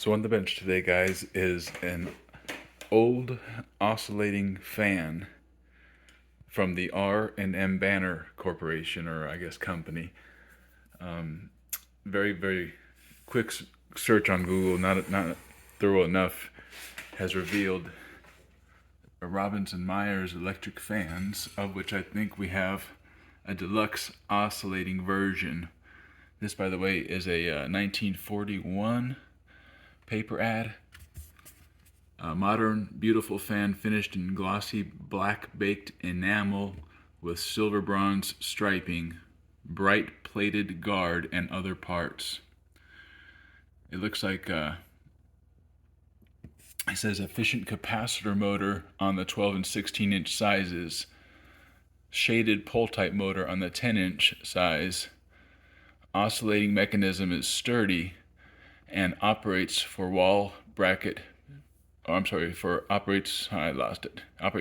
So on the bench today, guys, is an old oscillating fan from the R&M Banner Corporation, or I guess company. Very, very quick search on Google, not thorough enough, has revealed a Robbins and Meyers electric fans, of which I think we have a deluxe oscillating version. This, by the way, is a 1941 paper ad. A modern, beautiful fan finished in glossy black baked enamel with silver bronze striping, bright plated guard, and other parts. It looks like it says efficient capacitor motor on the 12 and 16-inch sizes, shaded pole type motor on the 10-inch size. Oscillating mechanism is sturdy and operates for wall bracket. Operates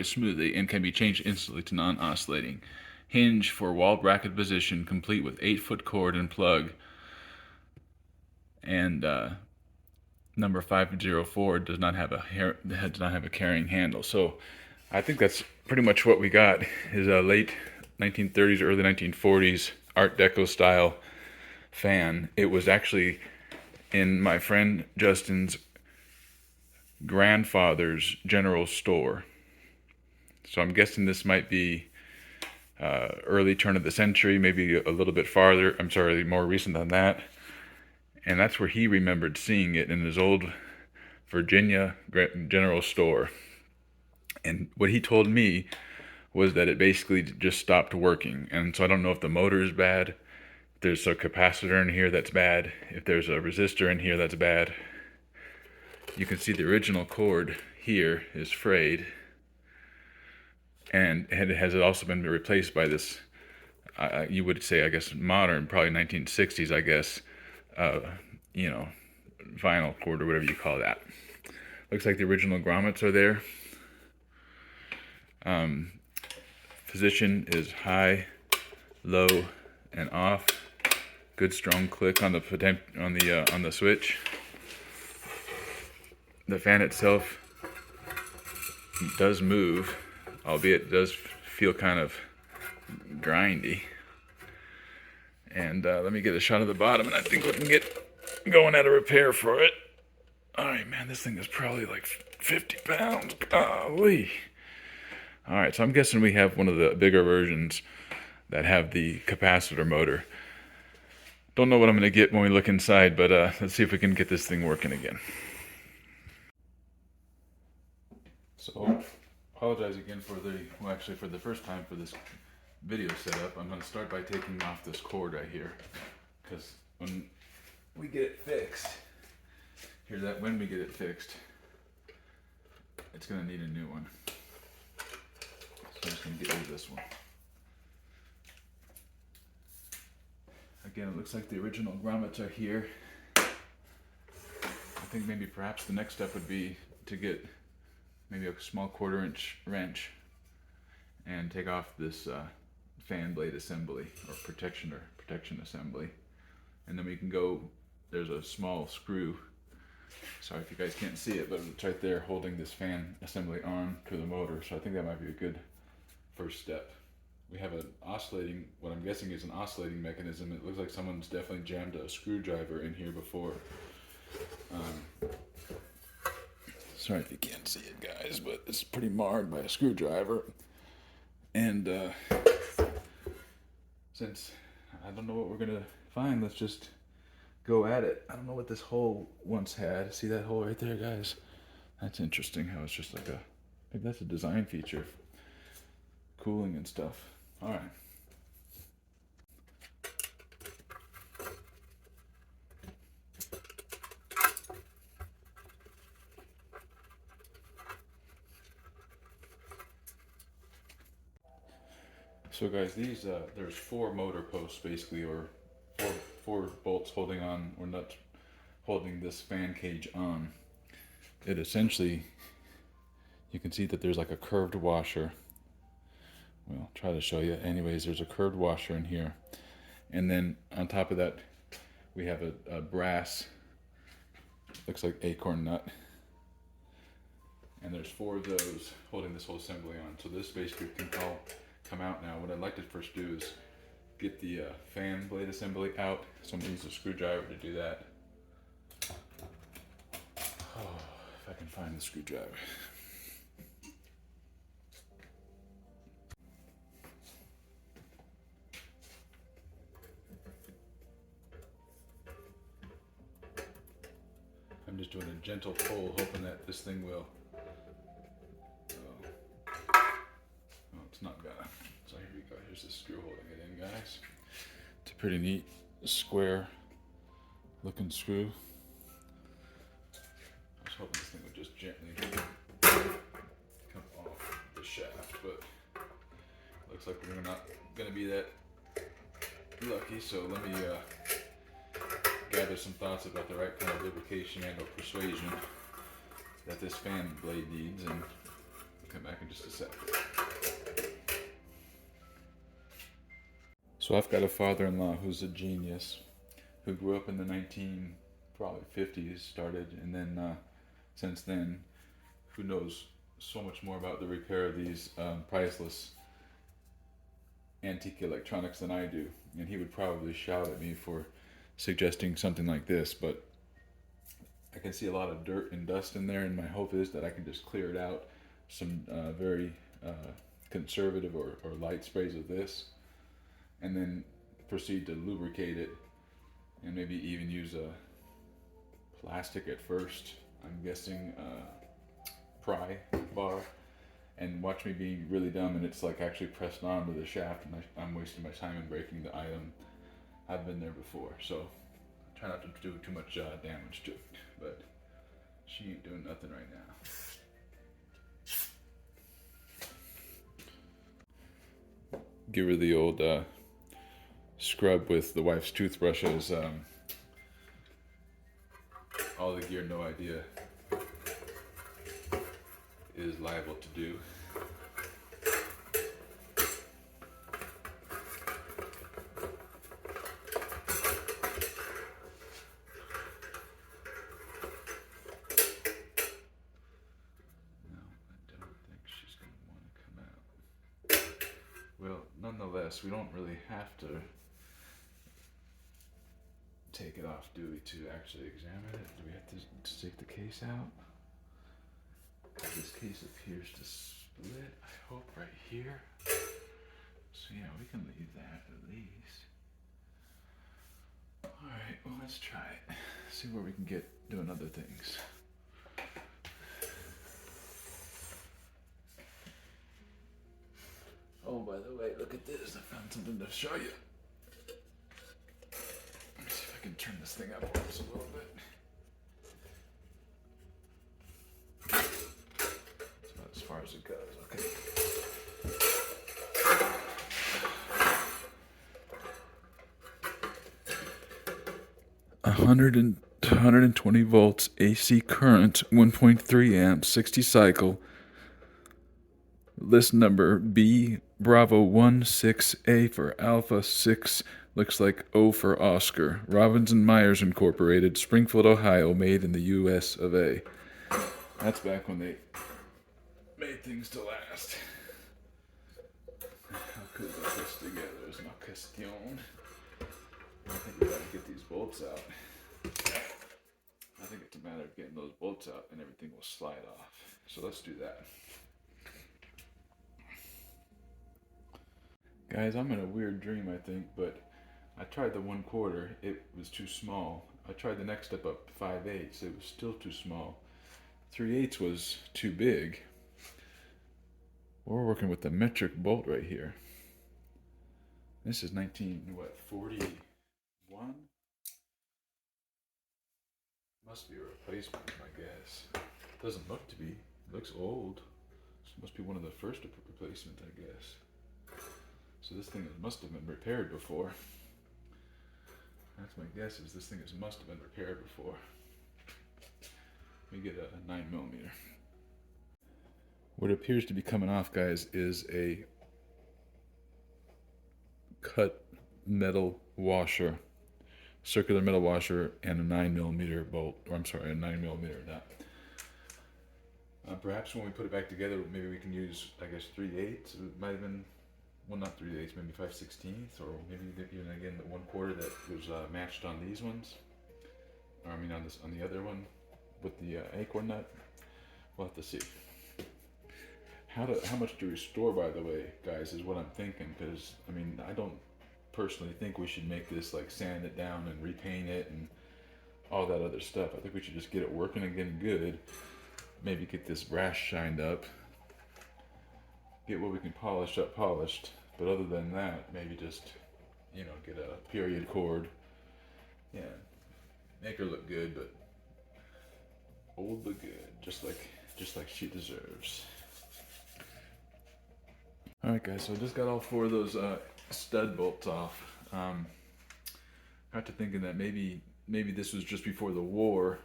smoothly and can be changed instantly to non-oscillating. Hinge for wall bracket position, complete with 8-foot cord and plug. And number 504 does not have a carrying handle. So I think that's pretty much what we got. Is a late 1930s, early 1940s Art Deco style fan. It was actually in my friend Justin's grandfather's general store. So I'm guessing this might be early turn of the century, maybe a little bit farther. More recent than that. And that's where he remembered seeing it, in his old Virginia general store. And what he told me was that it basically just stopped working. And so I don't know if the motor is bad, if there's a capacitor in here that's bad, if there's a resistor in here that's bad. You can see the original cord here is frayed, and it has also been replaced by this, you would say, I guess, modern, probably 1960s, I guess, vinyl cord or whatever you call that. Looks like the original grommets are there. Position is high, low, and off. Good strong click on the switch. The fan itself does move, albeit it does feel kind of grindy. And let me get a shot of the bottom, and I think we can get going at a repair for it. Alright, man, this thing is probably like 50 pounds. Golly. Alright, so I'm guessing we have one of the bigger versions that have the capacitor motor. Don't know what I'm going to get when we look inside, but let's see if we can get this thing working again. So, apologize again for the first time for this video setup. I'm going to start by taking off this cord right here, because when we get it fixed, it's going to need a new one. So I'm just going to get rid of this one. Again, it looks like the original grommets are here. I think maybe perhaps the next step would be to get maybe a small 1/4-inch wrench and take off this fan blade assembly, or protection assembly, and then we can go. There's a small screw. Sorry if you guys can't see it, but it's right there holding this fan assembly on to the motor. So I think that might be a good first step. We have what I'm guessing is an oscillating mechanism. It looks like someone's definitely jammed a screwdriver in here before. Sorry if you can't see it, guys, but it's pretty marred by a screwdriver. And since I don't know what we're going to find, let's just go at it. I don't know what this hole once had. See that hole right there, guys? That's interesting how it's just like maybe that's a design feature. Cooling and stuff. All right. So guys, these there's 4 motor posts basically, or four bolts holding on, or nuts holding this fan cage on. It essentially, you can see that there's like a curved washer. Well, I'll try to show you. Anyways, there's a curved washer in here, and then on top of that, we have a brass looks like acorn nut. And there's 4 of those holding this whole assembly on. So this basically can all come out now. What I'd like to first do is get the fan blade assembly out. So I'm going to use a screwdriver to do that. Oh, if I can find the screwdriver. I'm just doing a gentle pull, hoping that this thing will. Oh, it's not gonna. So here we go. Here's the screw holding it in, guys. It's a pretty neat, square looking screw. I was hoping this thing would just gently come off the shaft, but looks like we're not gonna be that lucky. So let me gather some thoughts about the right kind of lubrication and or persuasion that this fan blade needs, and come back in just a sec. So I've got a father-in-law who's a genius, who grew up in the 50s, started, and then since then, who knows so much more about the repair of these priceless antique electronics than I do. And he would probably shout at me for suggesting something like this, but I can see a lot of dirt and dust in there, and my hope is that I can just clear it out. Some very conservative or light sprays of this, and then proceed to lubricate it, and maybe even use a plastic at first, I'm guessing pry bar, and watch me being really dumb and it's like actually pressed onto the shaft, and I'm wasting my time and breaking the item. I've been there before, so try not to do too much damage to it, but she ain't doing nothing right now. Give her the old scrub with the wife's toothbrushes. All the gear No Idea is liable to do. Well, nonetheless, we don't really have to take it off, do we, to actually examine it? Do we have to take the case out? This case appears to split, I hope, right here. So yeah, we can leave that at least. Alright, well, let's try it. See where we can get doing other things. Oh, by the way, look at this. I found something to show you. Let me see if I can turn this thing up just a little bit. That's about as far as it goes, okay. 120 volts AC current, 1.3 amps, 60 cycle. List number B Bravo 16A for Alpha 6, looks like O for Oscar. Robbins and Meyers Incorporated, Springfield, Ohio, made in the US of A. That's back when they made things to last. How could we put this together? It's no question. I think we gotta get these bolts out. I think it's a matter of getting those bolts out and everything will slide off. So let's do that. Guys, I'm in a weird dream, I think, but I tried the 1/4, it was too small. I tried the next step up, 5/8, it was still too small. 3/8 was too big. We're working with the metric bolt right here. This is 1941? Must be a replacement, I guess. Doesn't look to be. It looks old. This must be one of the first replacements, I guess. So this thing must have been repaired before. That's my guess, is this thing must have been repaired before. Let me get a 9mm. What appears to be coming off, guys, is a cut metal washer. circular metal washer, and a 9mm bolt, or I'm sorry, a 9mm nut. Perhaps when we put it back together, maybe we can use, I guess, 3/8. It might have been, well, not 3/8, maybe 5/16, or maybe even again the 1/4 that was matched on these ones, or I mean on the other one with the acorn nut. We'll have to see. How much to restore, by the way, guys, is what I'm thinking, because I mean, I don't personally think we should make this like sand it down and repaint it and all that other stuff. I think we should just get it working again good. Maybe get this brass shined up, get what we can polish up polished, but other than that, maybe just, you know, get a period cord. Yeah, make her look good, but old but good, just like she deserves. All right, guys, so I just got all 4 of those stud bolts off. Got to thinking that maybe this was just before the war,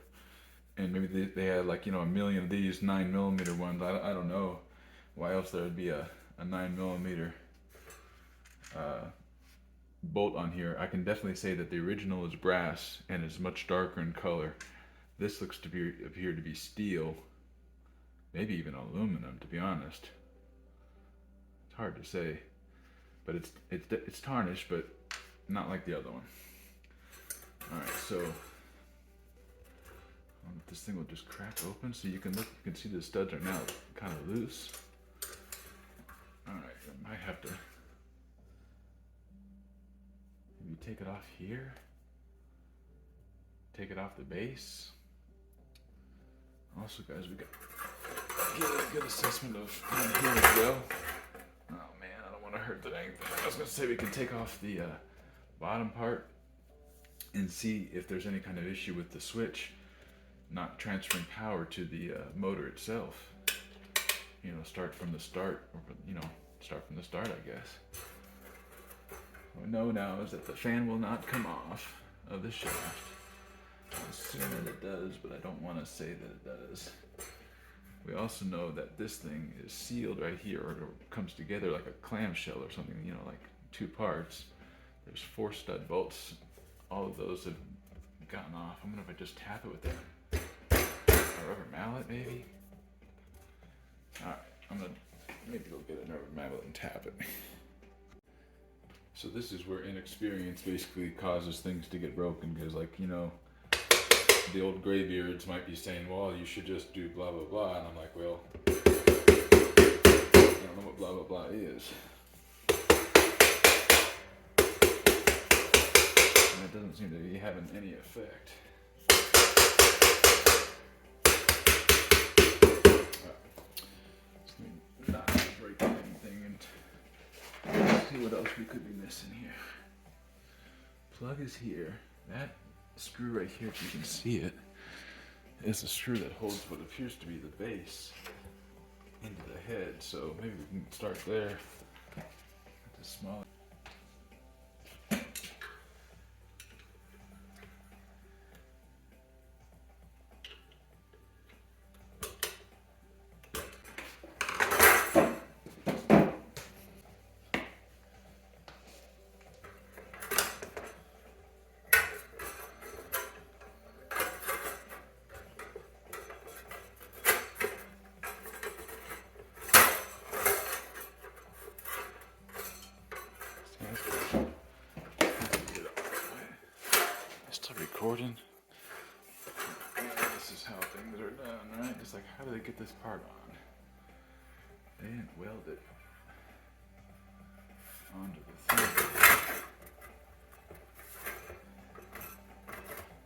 and maybe they had, like, you know, a million of these 9mm ones. I don't know why else there would be a 9mm bolt on here. I can definitely say that the original is brass and is much darker in color. This looks to appear to be steel, maybe even aluminum, to be honest. It's hard to say, but it's tarnished, but not like the other one. All right, so this thing will just crack open, so you can see the studs are now kind of loose. All right, I might have to maybe take it off here, take it off the base. Also, guys, we got get a good assessment of down here as well. Oh man, I don't want to hurt the dang thing. I was gonna say we can take off the bottom part and see if there's any kind of issue with the switch not transferring power to the motor itself. You know, start from the start, or start from the start, I guess. What we know now is that the fan will not come off of the shaft. I assume that it does, but I don't want to say that it does. We also know that this thing is sealed right here, or it comes together like a clamshell or something, you know, like 2 parts. There's 4 stud bolts. All of those have gotten off. I wonder if I just tap it with a rubber mallet, maybe? Alright, I'm gonna maybe go get a rubber mallet and tap it. So this is where inexperience basically causes things to get broken, because, like, you know, the old graybeards might be saying, well, you should just do blah blah blah, and I'm like, well, I don't know what blah blah blah is. And it doesn't seem to be having any effect. Not break anything, and let's see what else we could be missing here. Plug is here. That screw right here, if you can see it, is the screw that holds what appears to be the base into the head. So maybe we can start there. It's small. Recording. This is how things are done, right? Just like, how do they get this part on? They didn't weld it onto the thing.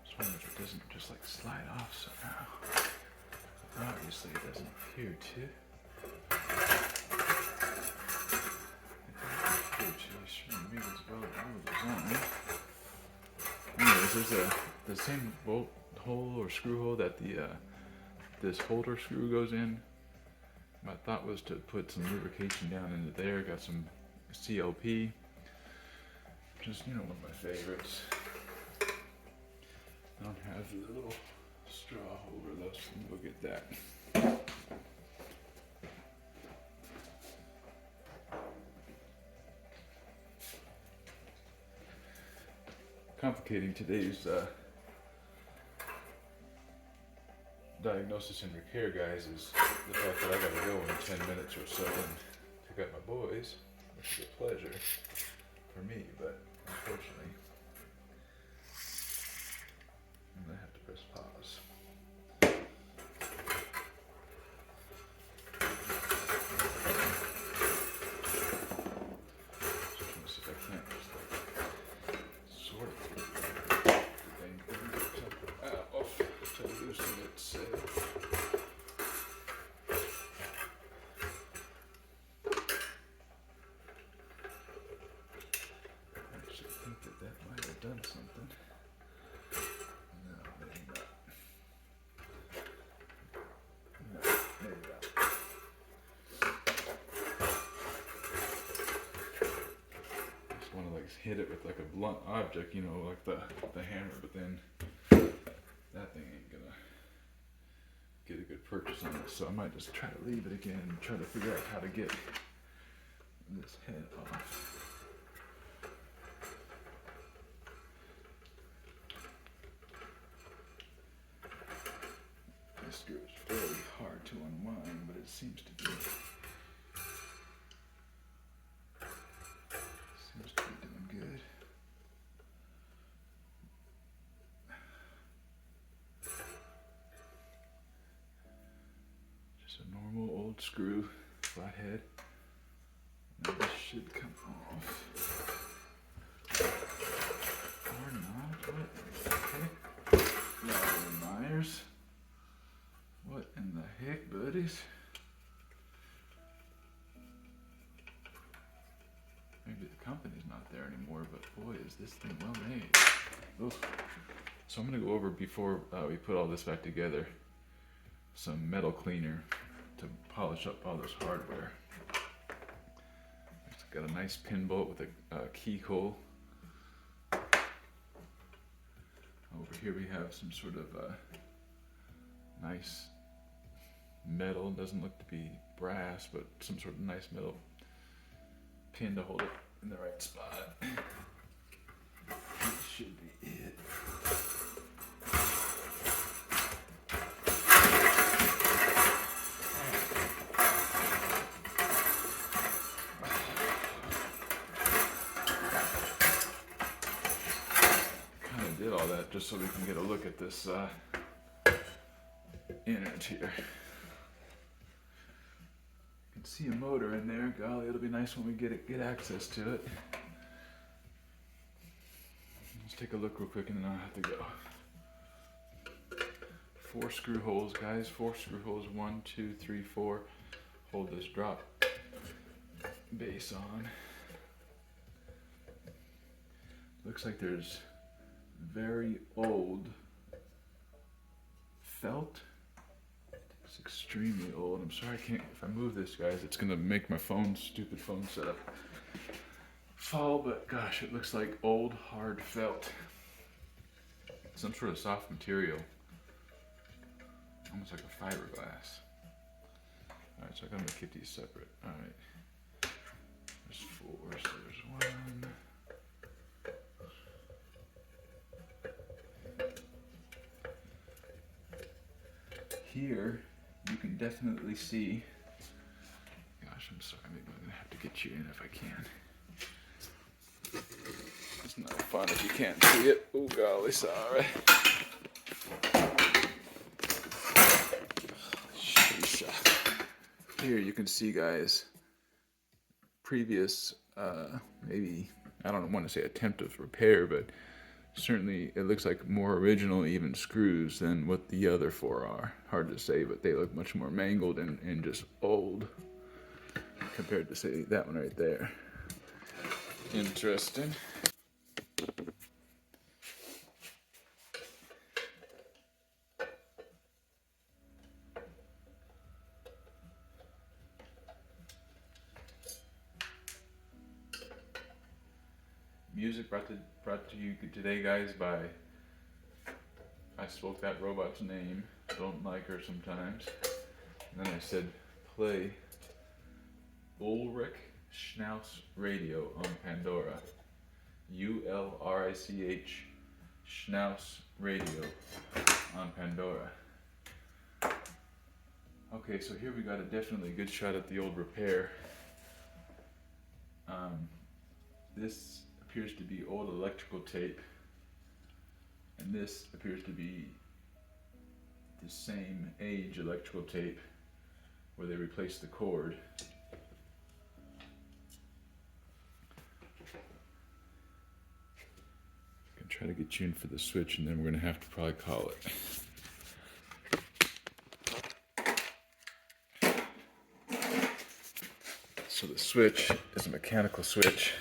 Just wondering if it doesn't just like slide off somehow. Obviously, it doesn't appear to. Maybe it's well designed. Anyways, there's the same bolt hole or screw hole that the this holder screw goes in. My thought was to put some lubrication down into there. Got some CLP, just, you know, one of my favorites. I don't have the little straw holder though, so we'll get that. complicating today's diagnosis and repair, guys, is the fact that I gotta go in 10 minutes or so and pick up my boys, which is a pleasure for me, but unfortunately, I'm gonna have to press pause. Just trying to see if I can't just like sort of get the thing off to loosen its sail. Actually, I think that might have done something. No, maybe not. No, maybe not. Just want to like hit it with like a blunt object, you know, like the hammer, but then that thing ain't gonna get a good purchase on it. So I might just try to leave it again and try to figure out how to get this head off. This screw is fairly hard to unwind, but it seems to be doing good. Just a normal old screw, flathead. Now this should come off. Or not. What? Okay. Robbins and Meyers. What in the heck, buddies? Maybe the company's not there anymore, but boy, is this thing well made. Oof. So I'm gonna go over, before we put all this back together, some metal cleaner to polish up all this hardware. It's got a nice pin bolt with a key hole. Over here we have some sort of nice metal, doesn't look to be brass, but some sort of nice metal pin to hold it in the right spot. That should be it. Kind of did all that just so we can get a look at this innards here. You can see a motor in there. Golly, it'll be nice when we get access to it. Let's take a look real quick and then I'll have to go. 4 screw holes, guys. 4 screw holes. 1, 2, 3, 4. Hold this drop base on. Looks like there's very old felt. It's extremely old. I'm sorry I can't, if I move this, guys, it's gonna make my stupid phone setup fall, but gosh, it looks like old hard felt. Some sort of soft material. Almost like a fiberglass. Alright, so I'm gonna keep these separate. Alright. There's 4, so there's 1. Here, you can definitely see, gosh, I'm sorry, maybe I'm gonna have to get you in if I can. It's not fun if you can't see it. Oh golly, sorry. Sheesh. Here you can see, guys, previous, maybe, I don't want to say attempt of repair, but certainly it looks like more original even screws than what the other 4 are. Hard to say, but they look much more mangled and just old compared to, say, that one right there. Interesting. Music brought to you today, guys, by I spoke that robot's name. Don't like her sometimes. And then I said, play Ulrich Schnauz Radio on Pandora. ULRICH Schnauz radio on Pandora. Okay, so here we got definitely a good shot at the old repair. This appears to be old electrical tape, and this appears to be the same age electrical tape where they replaced the cord. I'm gonna try to get tuned for the switch, and then we're gonna have to probably call it. So the switch is a mechanical switch.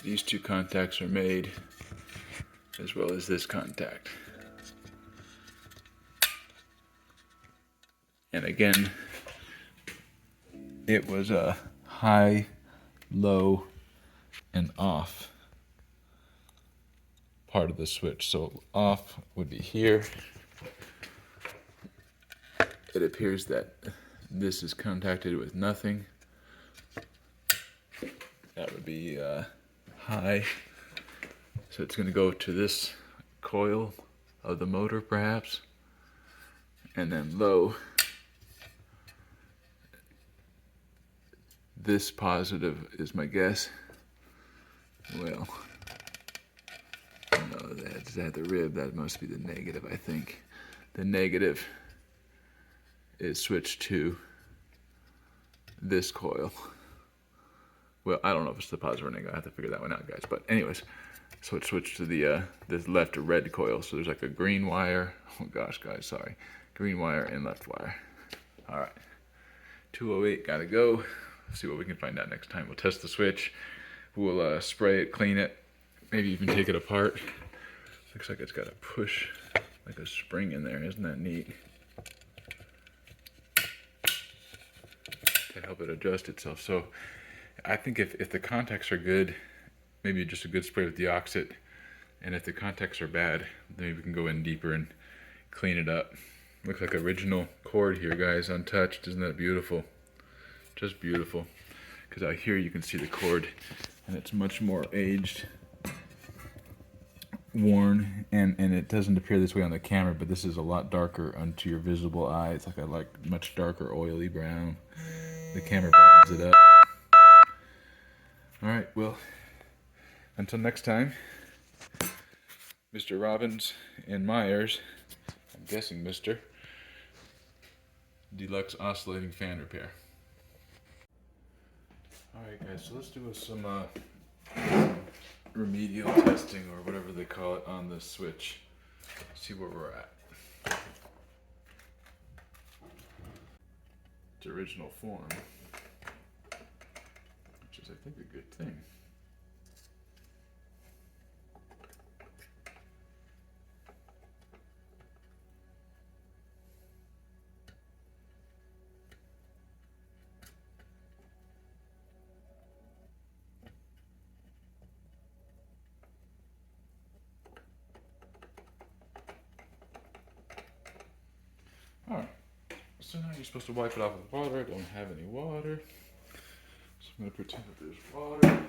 These two contacts are made, as well as this contact. And again, it was a high, low, and off part of the switch. So off would be here. It appears that this is contacted with nothing. That would be high. So it's going to go to this coil of the motor perhaps. And then low. This positive is my guess. Well, no, that's at the rib. That must be the negative, I think. The negative is switched to this coil. Well, I don't know if it's the positive or negative. I have to figure that one out, guys. But anyways, so it's switched to the this left or red coil. So there's like a green wire. Oh gosh, guys, sorry. Green wire and left wire. All right, 208, gotta go. Let's see what we can find out next time. We'll test the switch. We'll spray it, clean it, maybe even take it apart. Looks like it's got a push, like a spring in there. Isn't that neat? To help it adjust itself. So I think if the contacts are good, maybe just a good spray with deoxit. And if the contacts are bad, then maybe we can go in deeper and clean it up. Looks like original cord here, guys, untouched. Isn't that beautiful? Just beautiful. Because out here you can see the cord, and it's much more aged, worn, and it doesn't appear this way on the camera, but this is a lot darker onto your visible eye. It's like a much darker oily brown. The camera brightens it up. All right, well, until next time, Mr. Robbins and Meyers, I'm guessing Mr. Deluxe Oscillating Fan Repair. Alright guys, so let's do some remedial testing, or whatever they call it, on the switch. See where we're at. Its original form, which is, I think, a good thing. Alright, so now you're supposed to wipe it off with water. I don't have any water, so I'm going to pretend that there's water.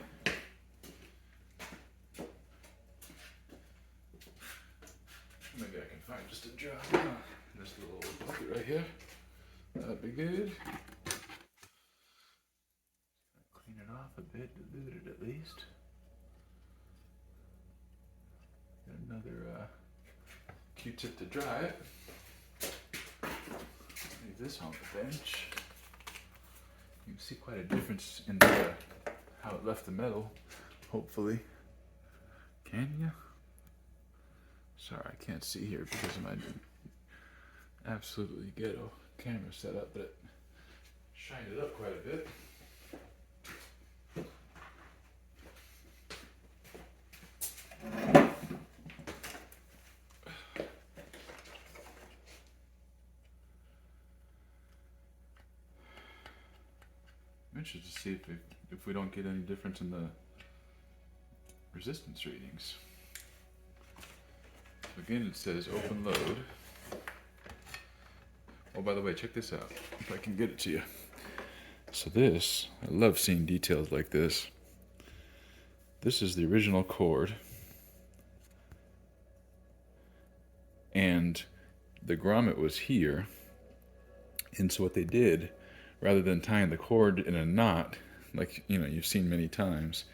Maybe I can find just a jar. This little bucket right here. That'd be good. Clean it off a bit, dilute it at least. Get another Q-tip to dry it. Leave this on the bench. You can see quite a difference in how it left the metal, hopefully. Can you? Sorry, I can't see here because of my absolutely ghetto camera setup, but it shined it up quite a bit. I'm interested to see if we don't get any difference in the resistance readings. Again, it says open load Oh, by the way, check this out. If I can get it to you. So this, I love seeing details like this. This is the original cord. And the grommet was here. And so what they did, rather than tying the cord in a knot, like you've seen many times,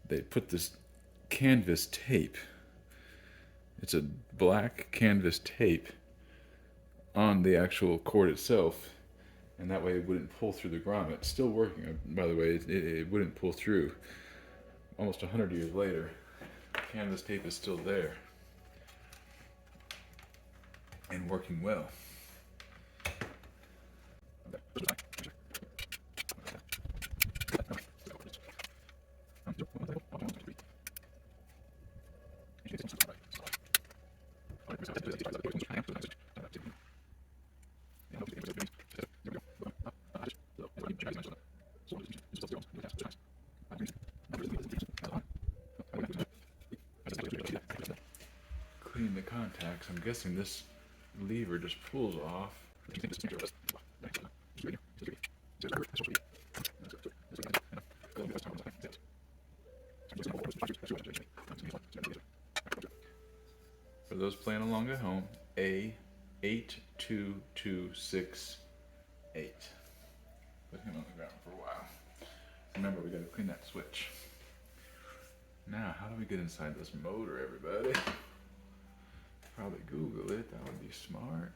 they put this canvas tape. It's a black canvas tape on the actual cord itself, and that way it wouldn't pull through the grommet. It's still working, by the way. It wouldn't pull through. Almost 100 years later, canvas tape is still there and working well. Clean the contacts. I'm guessing this lever just pulls off. For those playing along at home, A82268. Put him on the ground for a while. Remember, we gotta clean that switch. Now, how do we get inside this motor, everybody? Probably Google it. That would be smart.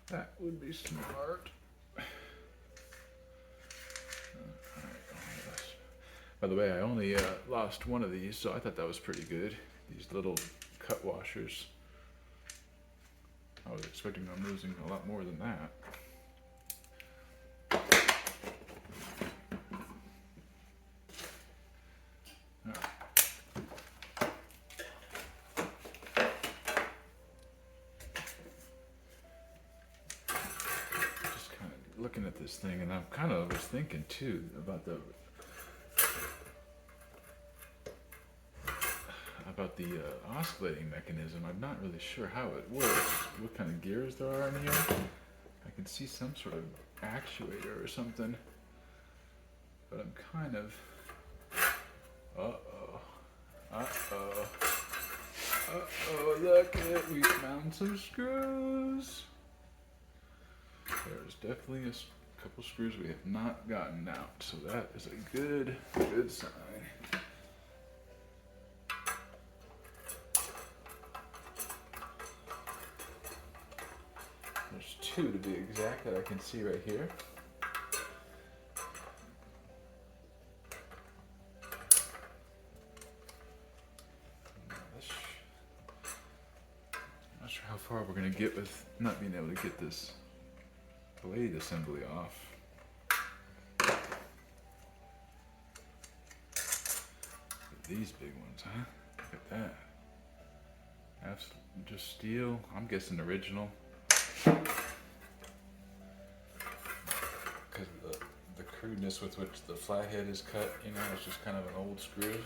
That would be smart. By the way, I only lost one of these, so I thought that was pretty good. These little cut washers. I was expecting I'm losing a lot more than that. Looking at this thing, and I'm kind of was thinking too about the oscillating mechanism. I'm not really sure how it works, what kind of gears there are in here. I can see some sort of actuator or something, but I'm kind of look at, we found some screws. There's definitely a couple screws we have not gotten out, so that is a good sign. There's two to be exact that I can see right here. I'm not sure how far we're going to get with not being able to get this blade assembly off. These big ones, huh? Look at that. Absolutely just steel. I'm guessing original. Because the crudeness with which the flathead is cut, it's just kind of an old screw.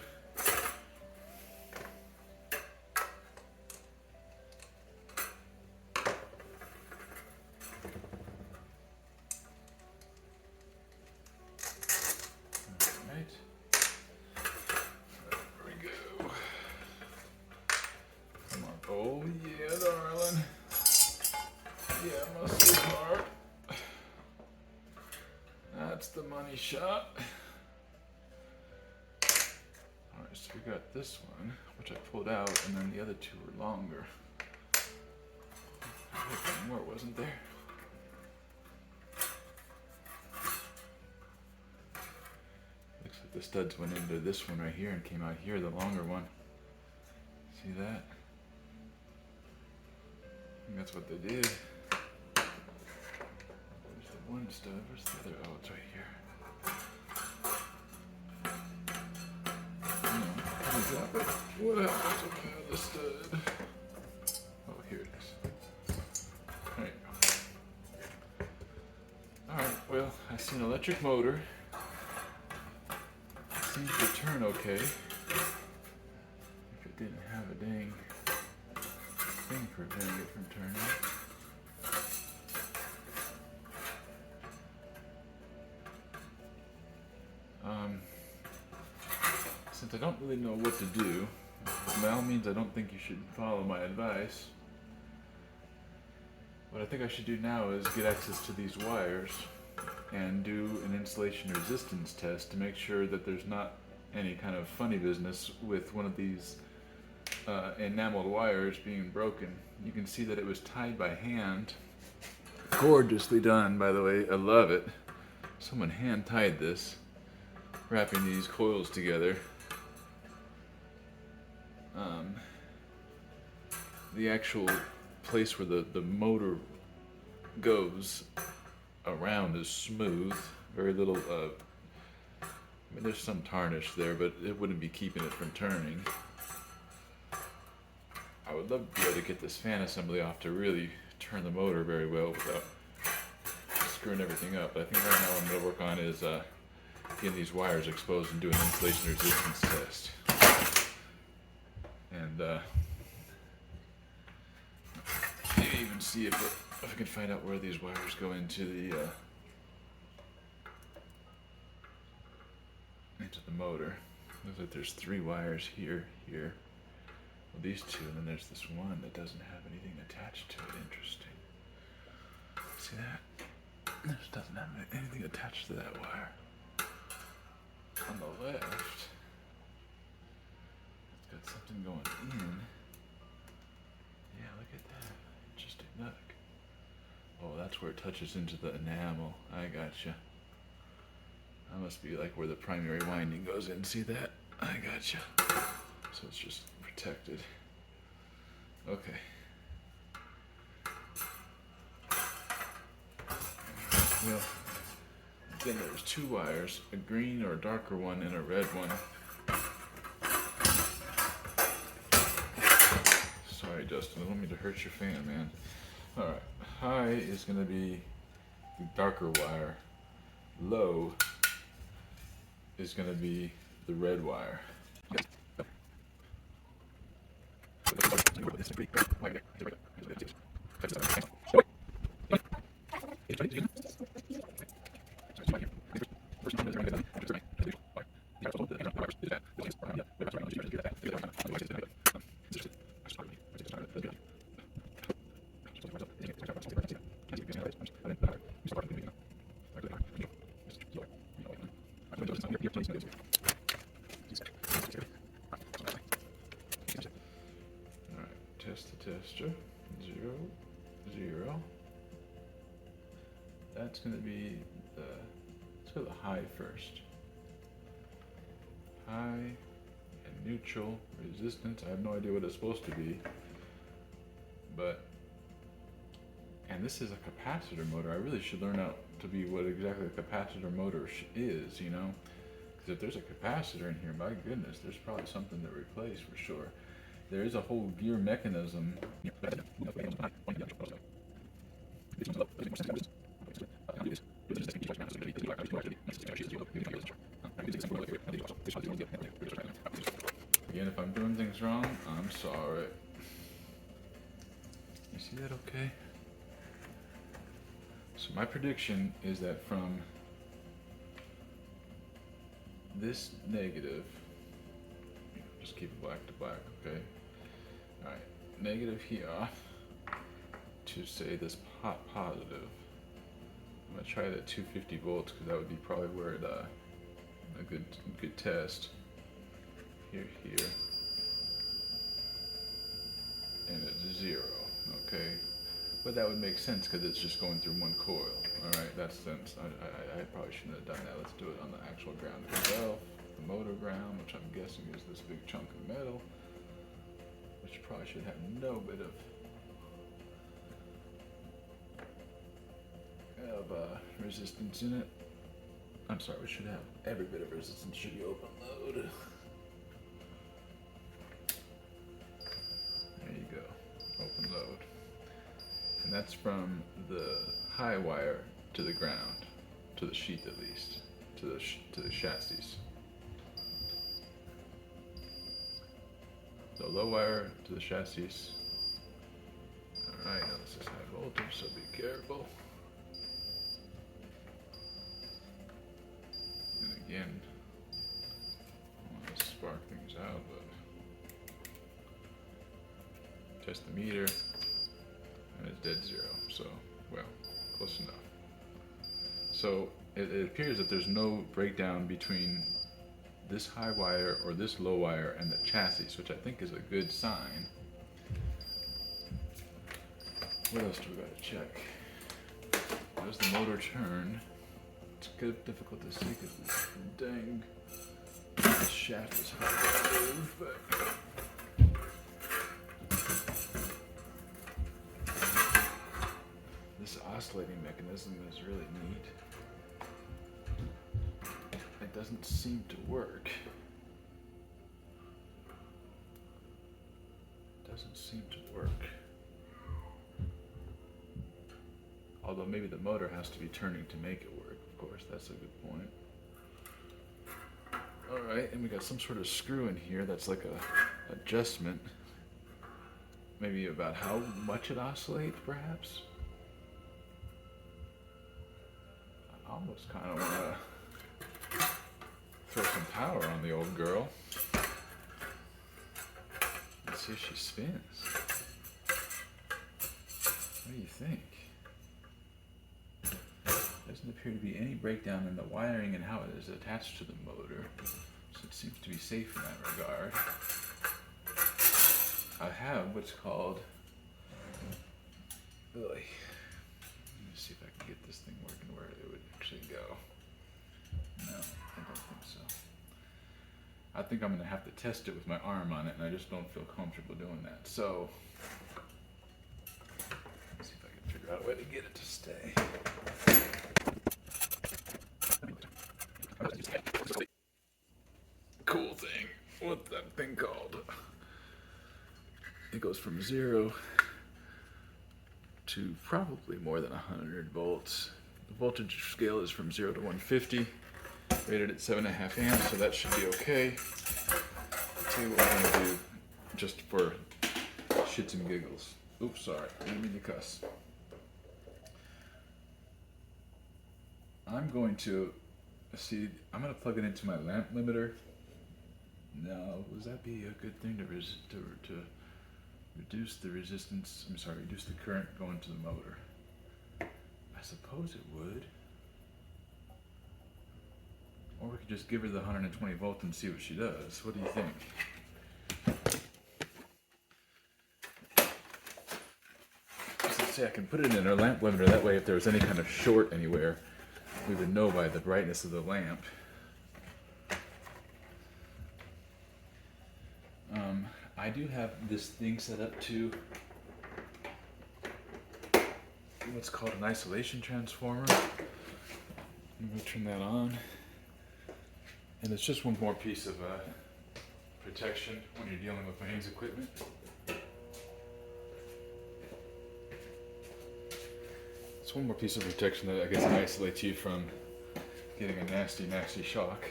Oh yeah, darling. Yeah, my sweetheart. That's the money shot. Alright, so we got this one, which I pulled out, and then the other two were longer. I think one more, wasn't there? Looks like the studs went into this one right here and came out here, the longer one. See that? I think that's what they did. Where's the one stud? Where's the other? Oh, it's right here. Can you drop it? What happens if I have the stud? Oh, here it is. There you go. Alright, well, I see an electric motor. It seems to turn okay. If it didn't have a dang thing preventing it from turning. Since I don't really know what to do, by all means I don't think you should follow my advice. What I think I should do now is get access to these wires and do an insulation resistance test to make sure that there's not any kind of funny business with one of these enameled wires being broken. You can see that it was tied by hand. Gorgeously done, by the way. I love it. Someone hand tied this, wrapping these coils together. The actual place where the motor goes around is smooth. Very little, I mean, there's some tarnish there, but it wouldn't be keeping it from turning. I would love to be able to get this fan assembly off to really turn the motor very well without screwing everything up. But I think right now what I'm going to work on is getting these wires exposed and do an insulation resistance test. And maybe even see if I can find out where these wires go into the motor. Looks like there's 3 wires here. Well, these 2, and then there's this one that doesn't have anything attached to it. Interesting. See that? This doesn't have anything attached to that wire. On the left, it's got something going in. Yeah, look at that. Interesting. Look. Oh, that's where it touches into the enamel. I gotcha. That must be like where the primary winding goes in. See that? I gotcha. So it's just protected. Okay. Well, then there's 2 wires, a green or a darker one and a red one. Sorry, Justin, I don't mean to hurt your fan, man. Alright, high is going to be the darker wire. Low is going to be the red wire. Test the tester. 0, 0. That's going to be let's go to the high first. High and neutral resistance. I have no idea what it's supposed to be, but, and this is a capacitor motor. I really should learn out to be what exactly a capacitor motor is, you know, because if there's a capacitor in here, my goodness, there's probably something to replace for sure. There is a whole gear mechanism. Again, if I'm doing things wrong, I'm sorry. You see that okay? So my prediction is that from this negative, just keep it black to black, okay? Alright, negative here to say this positive. I'm going to try it at 250 volts because that would be probably where it, a good test. Here, and it's 0, okay? But that would make sense because it's just going through one coil. Alright, that's sense. I probably shouldn't have done that. Let's do it on the actual ground itself. The motor ground, which I'm guessing is this big chunk of metal, which probably should have no bit of resistance in it. I'm sorry, we should have every bit of resistance. Should be open load. There you go, open load. And that's from the high wire to the ground, to the sheath at least, to the chassis. So low wire to the chassis. Alright, now this is high voltage, so be careful. And again, spark things out, but test the meter, and it's dead zero. So, well, close enough. So it appears that there's no breakdown between this high wire or this low wire and the chassis, which I think is a good sign. What else do we gotta check? Does the motor turn? It's difficult to see because this dang shaft is hard to move, but this oscillating mechanism is really neat. It doesn't seem to work. Doesn't seem to work. Although maybe the motor has to be turning to make it work, of course, that's a good point. Alright, and we got some sort of screw in here that's like a adjustment. Maybe about how much it oscillates, perhaps? I almost kind of want to throw some power on the old girl. Let's see if she spins. What do you think? Doesn't appear to be any breakdown in the wiring and how it is attached to the motor, so it seems to be safe in that regard. I have what's called, let me see if I can get this thing working where it would actually go. No, I don't think so. I think I'm going to have to test it with my arm on it, and I just don't feel comfortable doing that. So, let's see if I can figure out a way to get it to stay. Cool thing. What's that thing called? It goes from 0 to probably more than 100 volts. The voltage scale is from 0 to 150, rated at 7.5 amps, so that should be okay. Let's see what we're going to do just for shits and giggles. Oops, sorry, I didn't mean to cuss. I'm going to plug it into my lamp limiter. Now, would that be a good thing to reduce the resistance? Reduce the current going to the motor. I suppose it would. Or we could just give her the 120 volt and see what she does. What do you think? Let's say I can put it in our lamp limiter. That way, if there was any kind of short anywhere, we would know by the brightness of the lamp. I do have this thing set up to what's called an isolation transformer. I'm going to turn that on. And it's just one more piece of protection when you're dealing with mains equipment. It's one more piece of protection that I guess isolates you from getting a nasty, nasty shock,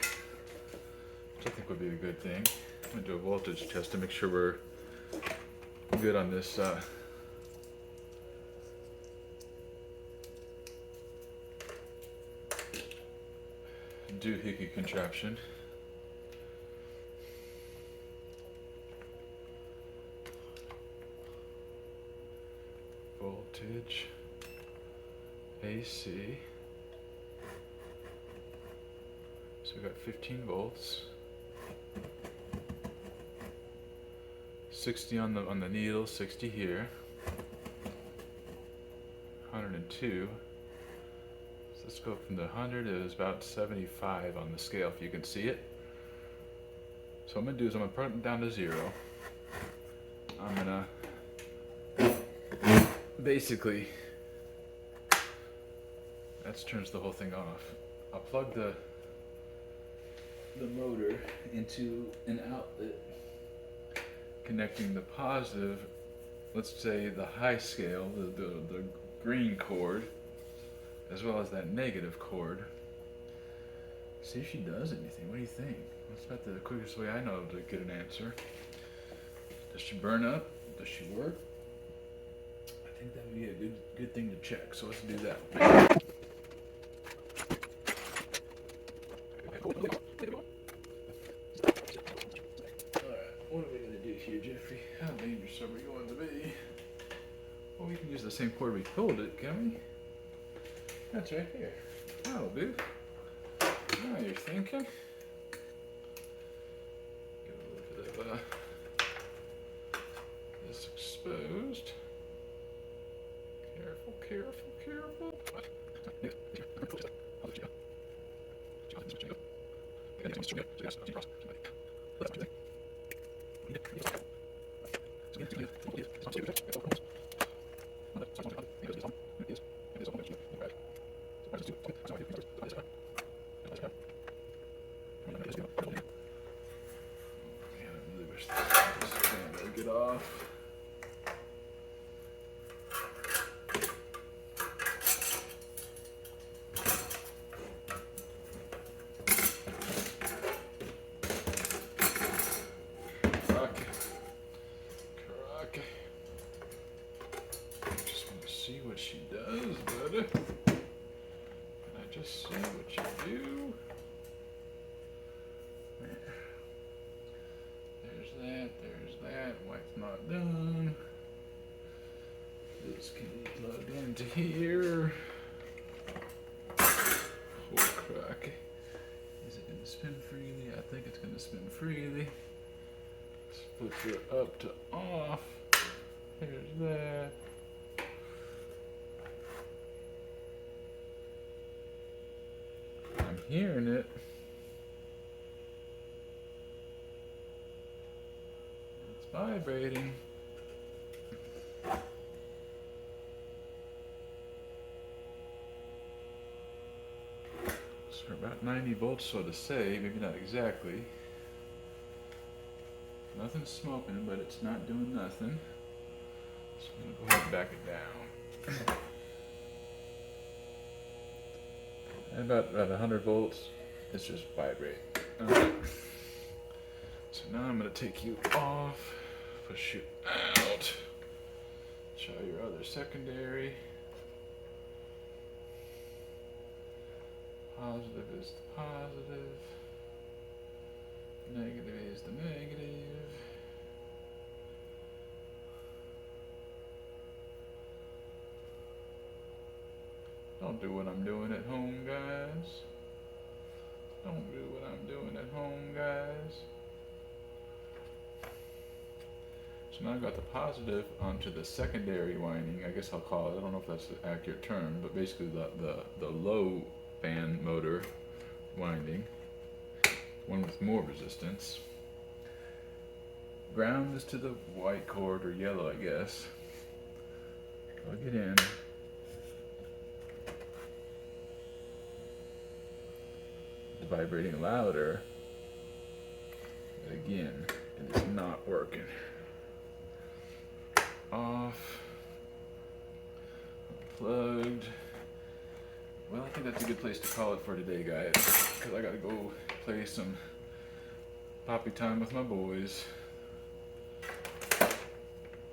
which I think would be a good thing. I'm going to do a voltage test to make sure we're good on this doohickey contraption. Voltage, AC. So we got 15 volts. 60 on the needle, 60 here. 102. So let's go from the 100 to about 75 on the scale, if you can see it. So what I'm gonna do is I'm gonna put it down to 0. I'm gonna basically, that turns the whole thing off. I'll plug the motor into an outlet connecting the positive, let's say the high scale, the green cord, as well as that negative cord. See if she does anything. What do you think? That's about the quickest way I know to get an answer. Does she burn up? Does she work? I think that would be a good thing to check. So let's do that. same cord we pulled it, can we? That's right here. That'll do. Now you're thinking. Get a little bit of this exposed. Careful, careful, careful. Get off. Just want to see what she does, buddy. Can I just see what you do? There's that. White's not done. This can be plugged into here. Oh, crack. Is it going to spin freely? I think it's going to spin freely. Let's flip her up to off. There's that. I'm hearing it. It's vibrating. So about 90 volts, so to say, maybe not exactly. Nothing's smoking, but it's not doing nothing. So I'm gonna go ahead and back it down. And about 100 volts, it's just vibrating. Okay. So now I'm gonna take you off, push you out, show your other secondary. Positive is the positive, negative is the negative. Don't do what I'm doing at home, guys. Don't do what I'm doing at home, guys. So now I've got the positive onto the secondary winding, I guess I'll call it. I don't know if that's the accurate term, but basically the low fan motor winding, one with more resistance. Ground is to the white cord, or yellow, I guess. Plug it in. It's vibrating louder, but again, it is not working. Off, unplugged. Well, I think that's a good place to call it for today, guys, because I gotta go play some poppy time with my boys.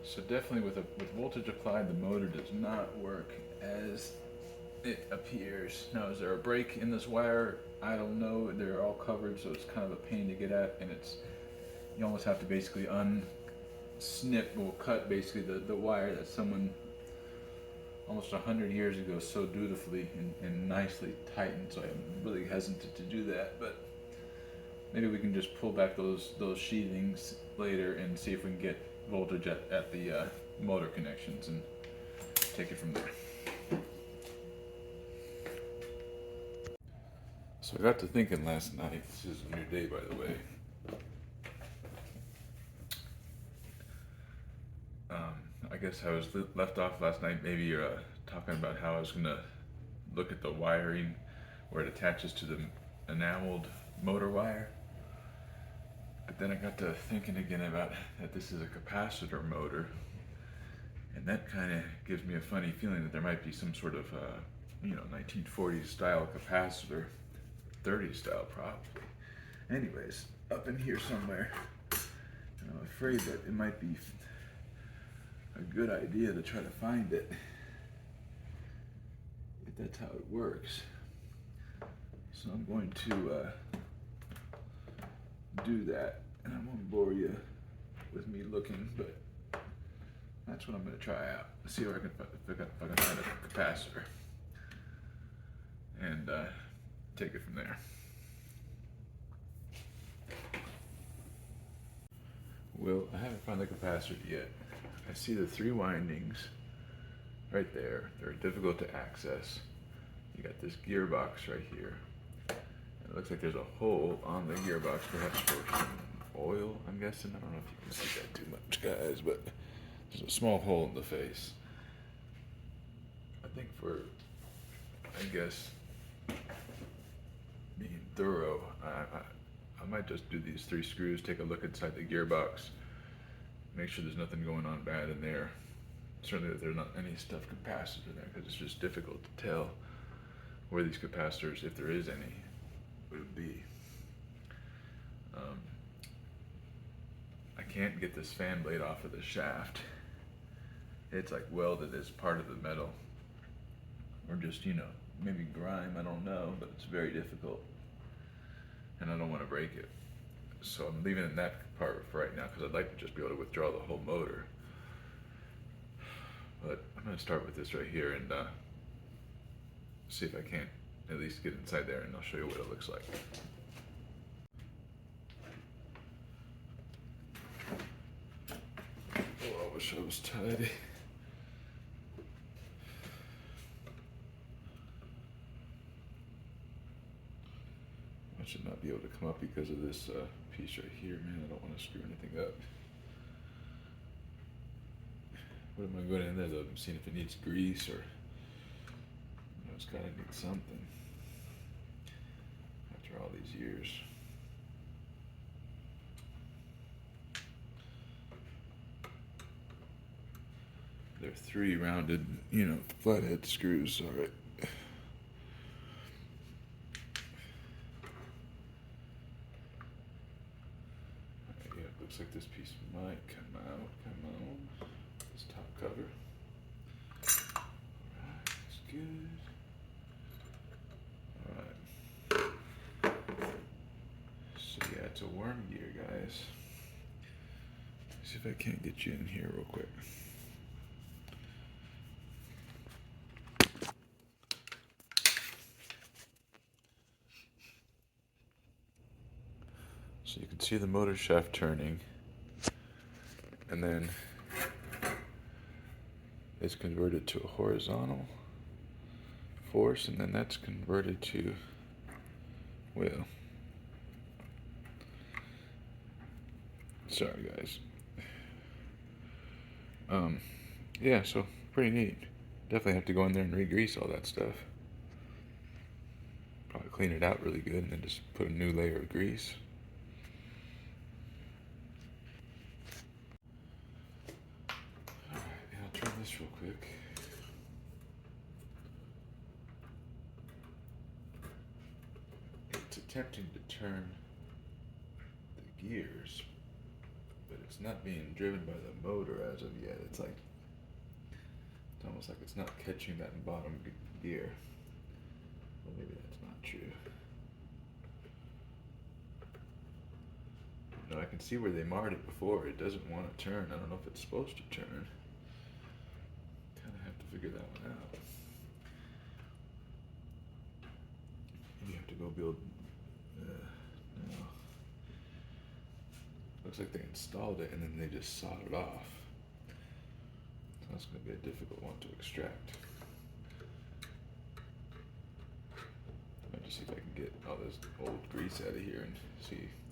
So definitely with voltage applied, the motor does not work as it appears. Now, is there a break in this wire? I don't know. They're all covered, so it's kind of a pain to get at, and you almost have to basically unsnip or cut basically the wire that someone almost 100 years ago so dutifully and nicely tightened. So I'm really hesitant to do that, but maybe we can just pull back those sheathings later and see if we can get voltage at the motor connections and take it from there. So I got to thinking last night. This is a new day, by the way. I guess I was left off last night, maybe talking about how I was going to look at the wiring where it attaches to the enameled motor wire. But then I got to thinking again about that this is a capacitor motor, and that kind of gives me a funny feeling that there might be some sort of 1940s style capacitor, 30s style probably. Anyways, up in here somewhere, I'm afraid that it might be a good idea to try to find it, if that's how it works. So I'm going to do that, and I won't bore you with me looking, but That's what I'm going to try out. See where I can, if I can find a capacitor and take it from there. Well, I haven't found the capacitor yet. I see the 3 windings right there. They're difficult to access. You got this gearbox right here. It looks like there's a hole on the gearbox, perhaps for some oil, I'm guessing. I don't know if you can see that too much, guys, but there's a small hole in the face. I think for, I guess, being thorough, I might just do these 3 screws, take a look inside the gearbox, make sure there's nothing going on bad in there. Certainly that there's not any stuff capacitor in there, because it's just difficult to tell where these capacitors, if there is any, would be. I can't get this fan blade off of the shaft. It's like welded as part of the metal, or just, you know, maybe grime, I don't know, but it's very difficult, and I don't want to break it. So I'm leaving that part for right now, because I'd like to just be able to withdraw the whole motor. But I'm going to start with this right here and see if I can't at least get inside there, and I'll show you what it looks like. Oh, I wish I was tidy. I should not be able to come up because of this piece right here, man. I don't want to screw anything up. What am I going in there though? I'm seeing if it needs grease or, you know, it's gotta need something after all these years. They're 3 rounded, you know, flathead screws, all right. Yeah, it looks like this piece might come out. This top cover. Alright, that's good. Alright. So yeah, it's a worm gear, guys. Let's see if I can't get you in here real quick. So you can see the motor shaft turning, and then it's converted to a horizontal force, and then that's converted to, well, sorry guys. Yeah, so pretty neat. Definitely have to go in there and re-grease all that stuff. Probably clean it out really good and then just put a new layer of grease. Alright, yeah, I'll try this real quick. It's attempting to turn the gears, but it's not being driven by the motor as of yet. It's almost like it's not catching that bottom gear. Well, maybe that's not true. No, I can see where they marred it before. It doesn't want to turn. I don't know if it's supposed to turn. Kind of have to figure that one out. You have to go build. No. Looks like they installed it and then they just sawed it off. So that's going to be a difficult one to extract. I'll just see if I can get all this old grease out of here and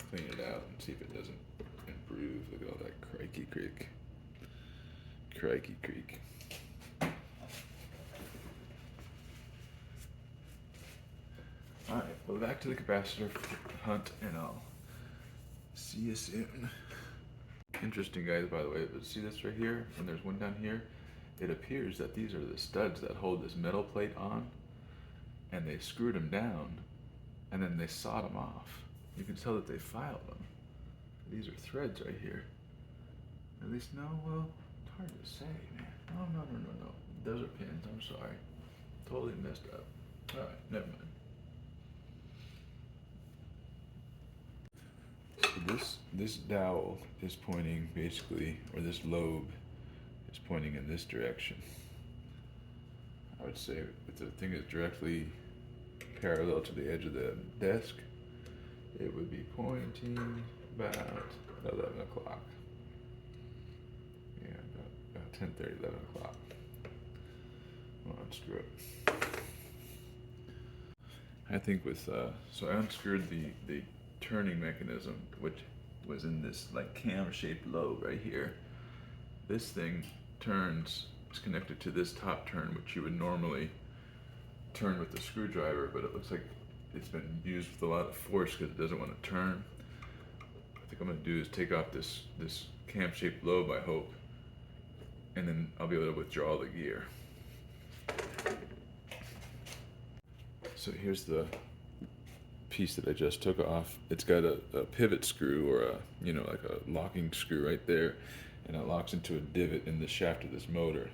clean it out and see if it doesn't improve. Look at all that crikey creek. Crikey creek. Alright, well, back to the capacitor hunt, and I'll see you soon. Interesting, guys, by the way, but see this right here? And there's one down here. It appears that these are the studs that hold this metal plate on, and they screwed them down, and then they sawed them off. You can tell that they filed them. These are threads right here. At least, no, well, it's hard to say, man. No. Those are pins, I'm sorry. Totally messed up. Alright, never mind. So this dowel is pointing basically, or this lobe is it's pointing in this direction. I would say if the thing is directly parallel to the edge of the desk, it would be pointing about 11 o'clock. Yeah, about 10:30, 11 o'clock. I'll unscrew it. I think with, so I unscrewed the turning mechanism, which was in this like cam-shaped lobe right here. This thing turns, is connected to this top turn, which you would normally turn with the screwdriver, but it looks like it's been used with a lot of force because it doesn't want to turn. I think I'm going to do is take off this cam-shaped lobe, I hope, and then I'll be able to withdraw the gear. So here's the piece that I just took off. It's got a pivot screw, or like a locking screw right there, and it locks into a divot in the shaft of this motor.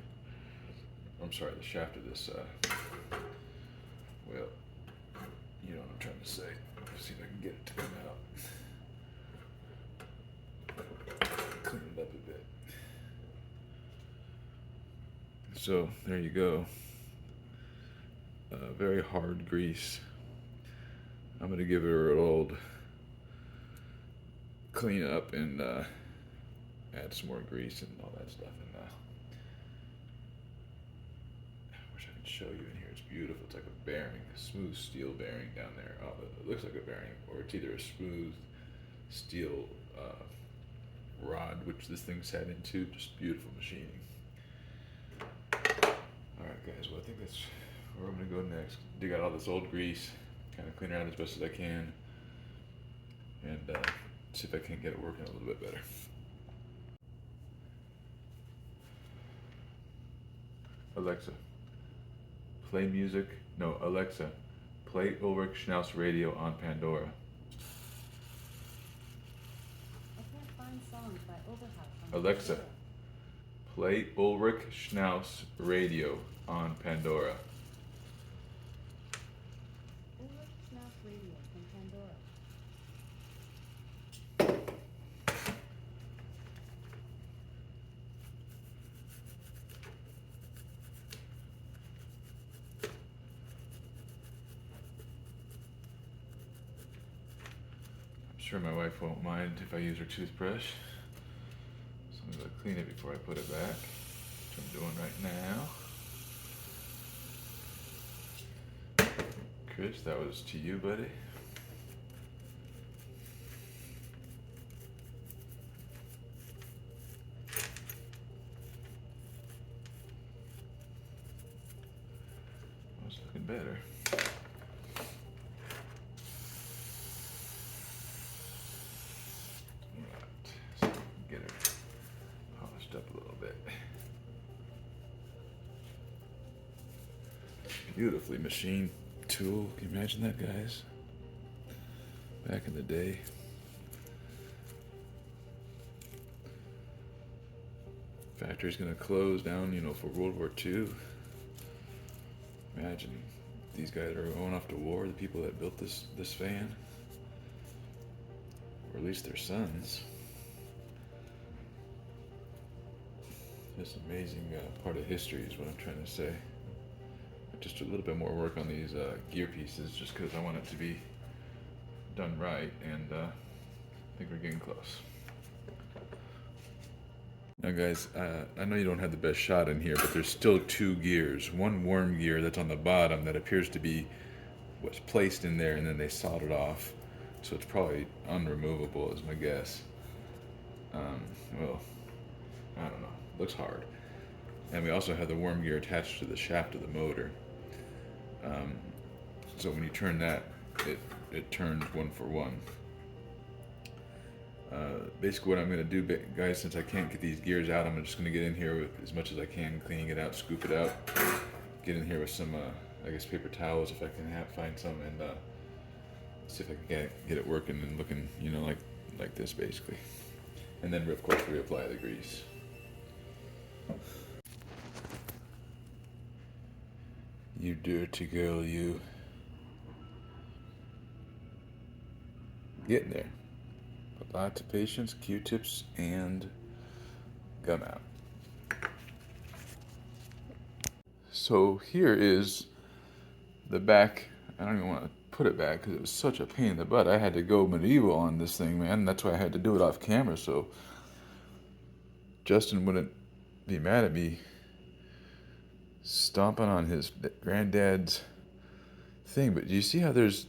I'm sorry, the shaft of this, well, you know what I'm trying to say. Let's see if I can get it to come out. Clean it up a bit. So there you go. Very hard grease. I'm gonna give her an old clean up and add some more grease and all that stuff. And I wish I could show you in here. It's beautiful. It's like a bearing, a smooth steel bearing down there. Oh, it looks like a bearing, or it's either a smooth steel rod, which this thing's set into. Just beautiful machining. All right, guys. Well, I think that's where I'm gonna go next. Dig out all this old grease, kind of clean it out as best as I can, and see if I can get it working a little bit better. Alexa, play music. No, Alexa, play Ulrich Schnaus radio on Pandora. I can't find songs by Overhouse on Alexa, Pandora. play Ulrich Schnaus radio on Pandora. Ulrich Schnaus radio from Pandora. I'm sure my wife won't mind if I use her toothbrush. So I'm going to clean it before I put it back, which I'm doing right now. Chris, that was to you, buddy. Oh, it's looking better. So get it polished up a little bit. Beautifully machined tool. Can you imagine that, guys? Back in the day. Factory's gonna close down, for World War II. Imagine these guys are going off to war, the people that built this fan. Or at least their sons. This amazing part of history is what I'm trying to say. Just a little bit more work on these gear pieces, just because I want it to be done right, and I think we're getting close. Now guys, I know you don't have the best shot in here, but there's still two gears. One worm gear that's on the bottom that appears to be what's placed in there, and then they soldered off. So it's probably unremovable is my guess. Well, I don't know. Looks hard. And we also have the worm gear attached to the shaft of the motor. So when you turn that, it turns one for one. Basically what I'm going to do, guys, since I can't get these gears out, I'm just going to get in here with as much as I can, cleaning it out, scoop it out, get in here with some, I guess, paper towels if I can find some, and see if I can get it working and looking, like this, basically. And then, of course, reapply the grease. You dirty girl, you. Getting there. But lots of patience, Q-tips, and gum out. So here is the back. I don't even want to put it back because it was such a pain in the butt. I had to go medieval on this thing, man. That's why I had to do it off camera, so Justin wouldn't be mad at me stomping on his granddad's thing. But do you see how there's...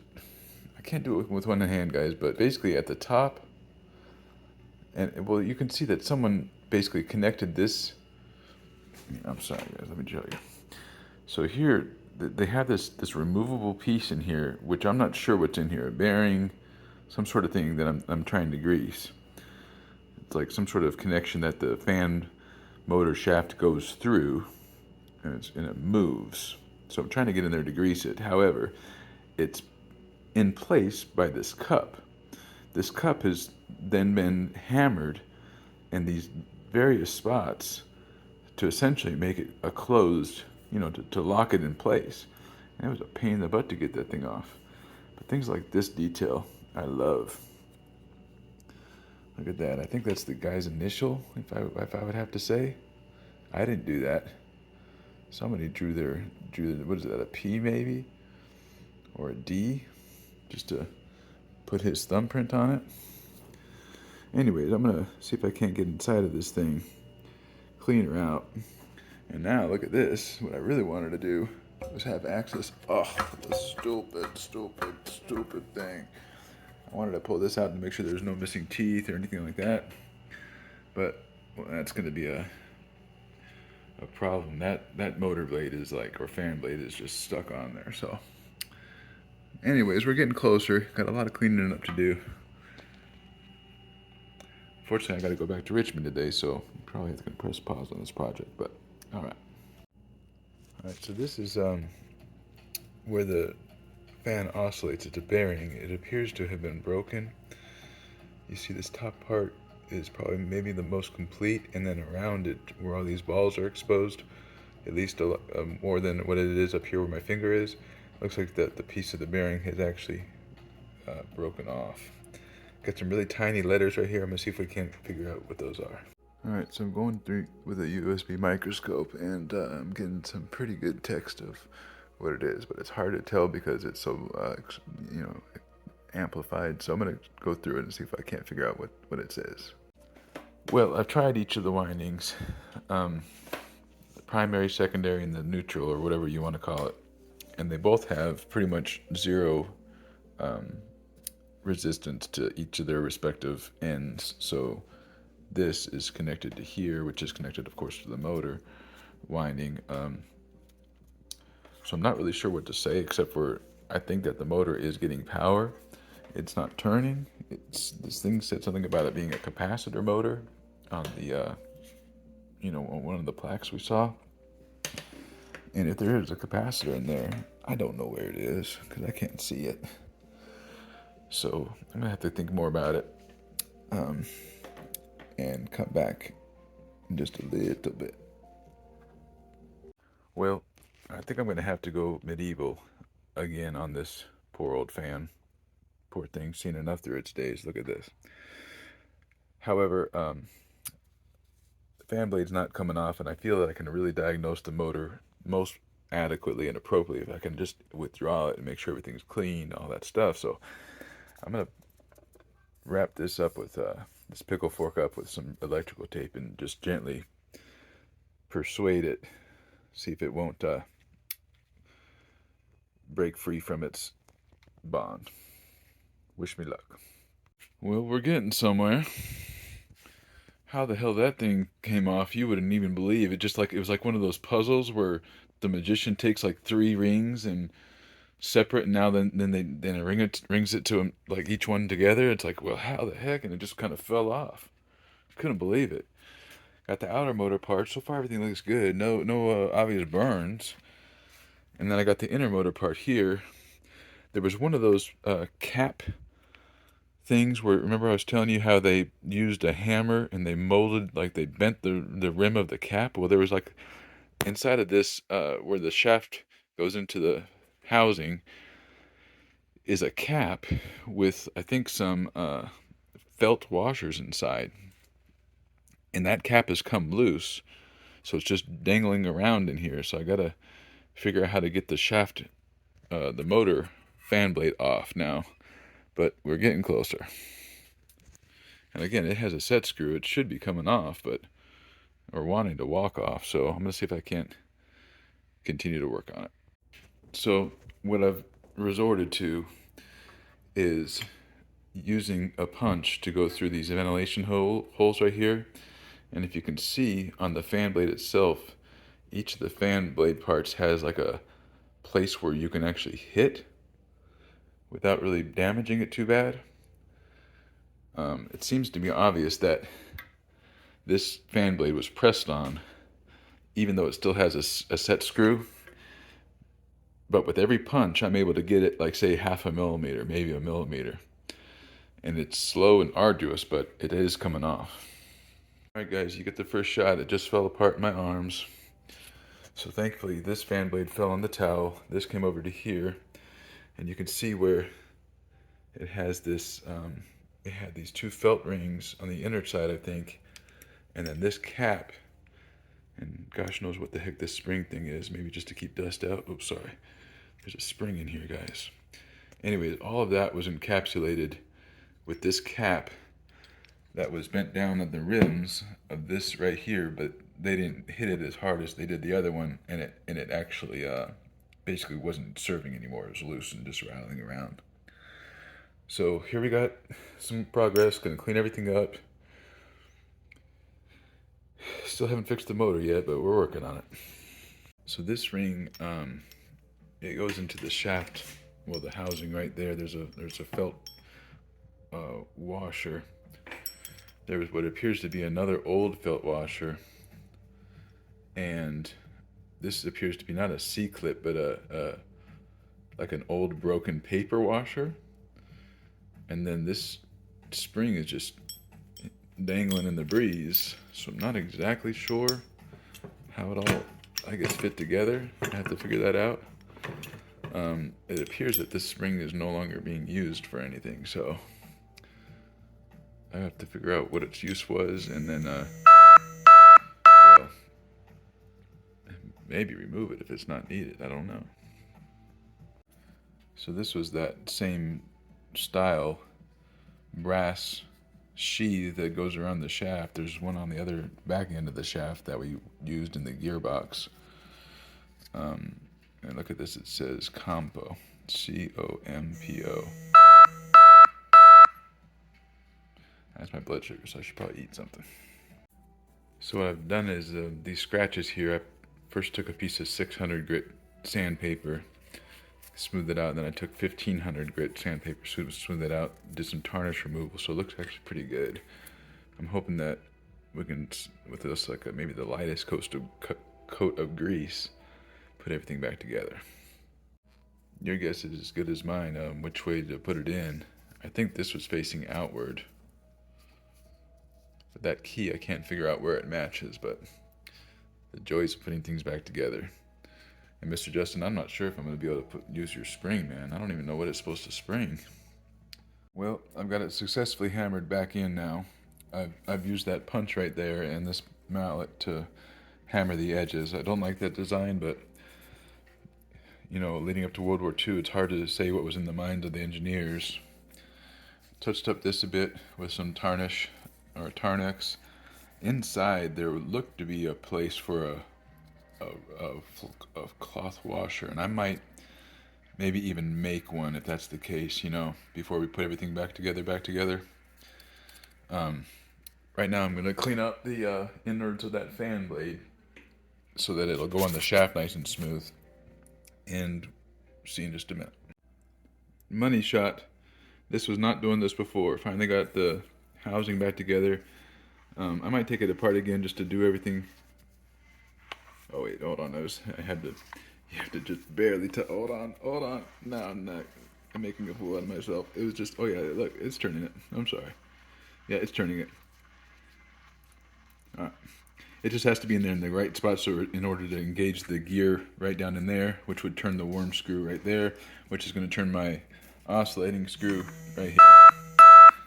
I can't do it with one hand, guys, but basically at the top, and well, you can see that someone basically connected this. I'm sorry, guys. Let me show you. So here, they have this removable piece in here, which I'm not sure what's in here. A bearing, some sort of thing that I'm trying to grease. It's like some sort of connection that the fan motor shaft goes through, and it moves. So I'm trying to get in there to grease it. However, it's in place by this cup. This cup has then been hammered in these various spots to essentially make it a closed, to lock it in place. And it was a pain in the butt to get that thing off. But things like this detail, I love. Look at that. I think that's the guy's initial, if I would have to say. I didn't do that. Somebody drew what is that, a P maybe? Or a D? Just to put his thumbprint on it. Anyways, I'm going to see if I can't get inside of this thing, clean her out. And now, look at this. What I really wanted to do was have access. Oh, the stupid thing. I wanted to pull this out and make sure there's no missing teeth or anything like that. But that's going to be a problem. That motor blade is or fan blade is just stuck on there. So, anyways, we're getting closer. Got a lot of cleaning up to do. Fortunately, I got to go back to Richmond today, so I'm probably have to press pause on this project. But all right. So this is where the fan oscillates. It's a bearing. It appears to have been broken. You see this top part is probably maybe the most complete, and then around it where all these balls are exposed, at least more than what it is up here where my finger is, looks like the piece of the bearing has actually broken off. Got some really tiny letters right here. I'm going to see if we can figure out what those are. Alright, so I'm going through with a USB microscope, and I'm getting some pretty good text of what it is, but it's hard to tell because it's so, amplified. So I'm going to go through it and see if I can't figure out what it says. Well, I've tried each of the windings, the primary, secondary, and the neutral, or whatever you want to call it, and they both have pretty much zero resistance to each of their respective ends. So this is connected to here, which is connected, of course, to the motor winding. So I'm not really sure what to say, except for I think that the motor is getting power. It's not turning. This thing said something about it being a capacitor motor on the, on one of the plaques we saw. And if there is a capacitor in there, I don't know where it is because I can't see it. So I'm gonna have to think more about it, and come back in just a little bit. Well, I think I'm gonna have to go medieval again on this poor old fan. Poor thing, seen enough through its days. Look at this. However, the fan blade's not coming off, and I feel that I can really diagnose the motor most adequately and appropriately if I can just withdraw it and make sure everything's clean, all that stuff. So I'm gonna wrap this up with this pickle fork up with some electrical tape and just gently persuade it, see if it won't break free from its bond. Wish me luck. Well, we're getting somewhere. How the hell that thing came off, you wouldn't even believe. It was like one of those puzzles where the magician takes like 3 rings and separate, and now then it rings it to him, like each one together. It's like, well, how the heck? And it just kind of fell off. Couldn't believe it. Got the outer motor part. So far everything looks good. No obvious burns. And then I got the inner motor part here. There was one of those cap things where, remember I was telling you how they used a hammer and they molded, like they bent the rim of the cap? Well, there was like inside of this where the shaft goes into the housing is a cap with, I think, some felt washers inside. And that cap has come loose, so it's just dangling around in here. So I gotta figure out how to get the shaft, the motor fan blade off now, but we're getting closer. And again, it has a set screw. It should be coming off, but or wanting to walk off. So I'm gonna see if I can't continue to work on it. So what I've resorted to is using a punch to go through these ventilation holes right here. And if you can see on the fan blade itself, each of the fan blade parts has like a place where you can actually hit without really damaging it too bad. It seems to be obvious that this fan blade was pressed on, even though it still has a set screw. But with every punch, I'm able to get it like, say, 0.5 millimeter, maybe 1 millimeter. And it's slow and arduous, but it is coming off. Alright guys, you get the first shot. It just fell apart in my arms. So thankfully, this fan blade fell on the towel. This came over to here. And you can see where it has this, it had these 2 felt rings on the inner side, I think. And then this cap, and gosh knows what the heck this spring thing is. Maybe just to keep dust out. Oops, sorry. There's a spring in here, guys. Anyways, all of that was encapsulated with this cap that was bent down at the rims of this right here, but they didn't hit it as hard as they did the other one, and it actually basically wasn't serving anymore. It was loose and just rattling around. So here we got some progress. Gonna clean everything up. Still haven't fixed the motor yet, but we're working on it. So this ring, it goes into the shaft. Well, the housing right there. There's a felt washer. There was what appears to be another old felt washer, and this appears to be not a C-clip, but a like an old broken paper washer. And then this spring is just dangling in the breeze, so I'm not exactly sure how it all, I guess, fit together. I have to figure that out. It appears that this spring is no longer being used for anything, so I have to figure out what its use was, and then well, maybe remove it if it's not needed. I don't know. So this was that same style brass sheath that goes around the shaft. There's one on the other back end of the shaft that we used in the gearbox. And look at this, it says Compo, C-O-M-P-O. That's my blood sugar, so I should probably eat something. So what I've done is these scratches here, I first took a piece of 600 grit sandpaper, smoothed it out, and then I took 1500 grit sandpaper, smoothed it out, did some tarnish removal, so it looks actually pretty good. I'm hoping that we can, with this, like maybe the lightest coat of grease, put everything back together. Your guess is as good as mine which way to put it in. I think this was facing outward. But that key, I can't figure out where it matches, but the joys of putting things back together. And Mr. Justin, I'm not sure if I'm going to be able to use your spring, man. I don't even know what it's supposed to spring. Well, I've got it successfully hammered back in now. I've used that punch right there and this mallet to hammer the edges. I don't like that design, but you know, leading up to World War II, it's hard to say what was in the minds of the engineers. Touched up this a bit with some tarnish or Tarnex. Inside there looked to be a place for a cloth washer, and I might maybe even make one if that's the case, you know, before we put everything back together. Right now I'm going to clean up the innards of that fan blade so that it'll go on the shaft nice and smooth, and see in just a minute. Money shot. This was not doing this before. Finally got the housing back together. I might take it apart again just to do everything. Oh wait, hold on. You have to just barely hold on. No, I'm making a fool out of myself. It was just, oh yeah, look, it's turning it. I'm sorry. Yeah, it's turning it. Alright. It just has to be in there in the right spot, so in order to engage the gear right down in there, which would turn the worm screw right there, which is going to turn my oscillating screw right here.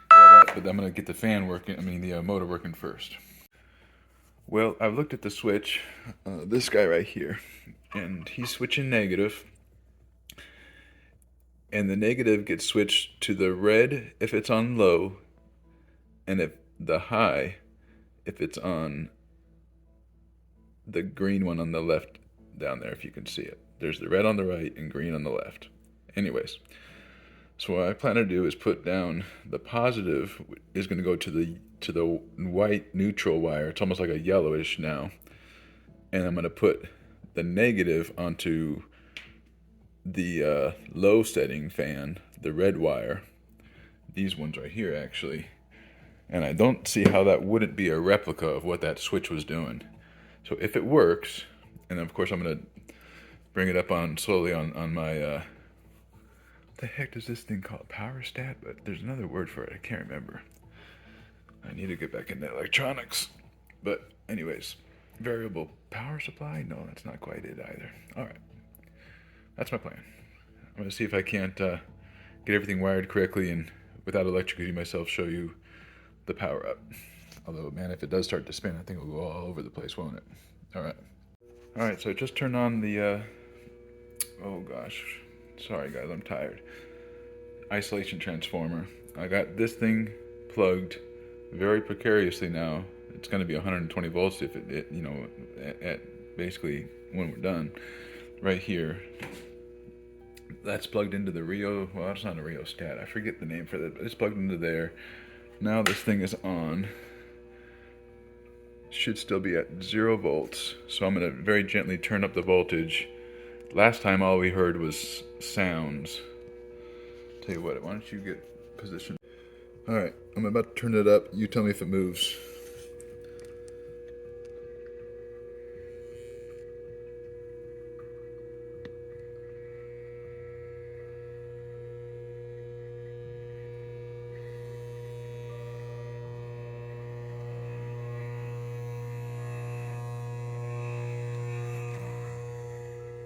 But I'm going to get the fan working, the motor working first. Well, I've looked at the switch, this guy right here, and he's switching negative, and the negative gets switched to the red if it's on low, and if the high if it's on the green one on the left down there, if you can see it. There's the red on the right and green on the left. Anyways, so what I plan to do is put down the positive is going to go to the white neutral wire. It's almost like a yellowish now. And I'm going to put the negative onto the low setting fan, the red wire. These ones right here, actually. And I don't see how that wouldn't be a replica of what that switch was doing. So if it works, and of course I'm going to bring it up on slowly on my, what the heck does this thing call? Power stat? But there's another word for it. I can't remember. I need to get back into electronics. But anyways, variable power supply? No, that's not quite it either. All right. That's my plan. I'm going to see if I can't get everything wired correctly and without electrocuting myself show you the power up. Although, man, if it does start to spin, I think it'll go all over the place, won't it? All right, so I just turned on the, oh gosh, sorry guys, I'm tired. Isolation transformer. I got this thing plugged very precariously now. It's going to be 120 volts if it you know, at basically when we're done. Right here. That's plugged into the Rio, well, it's not a rheostat. I forget the name for that, but it's plugged into there. Now this thing is on. Should still be at 0 volts, so I'm going to very gently turn up the voltage. Last time all we heard was sounds. Tell you what, why don't you get positioned? Alright, I'm about to turn it up. You tell me if it moves.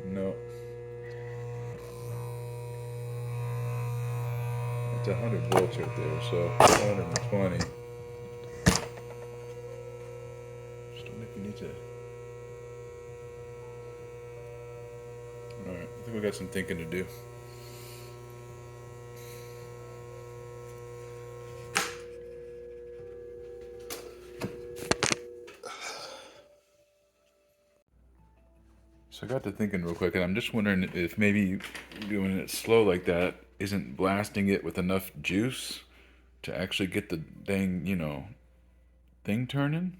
No. It's 100 volts right there, so 120. Just don't think we need to. Alright, I think we got some thinking to do. So I got to thinking real quick, and I'm just wondering if maybe doing it slow like that isn't blasting it with enough juice to actually get the dang, you know, thing turning.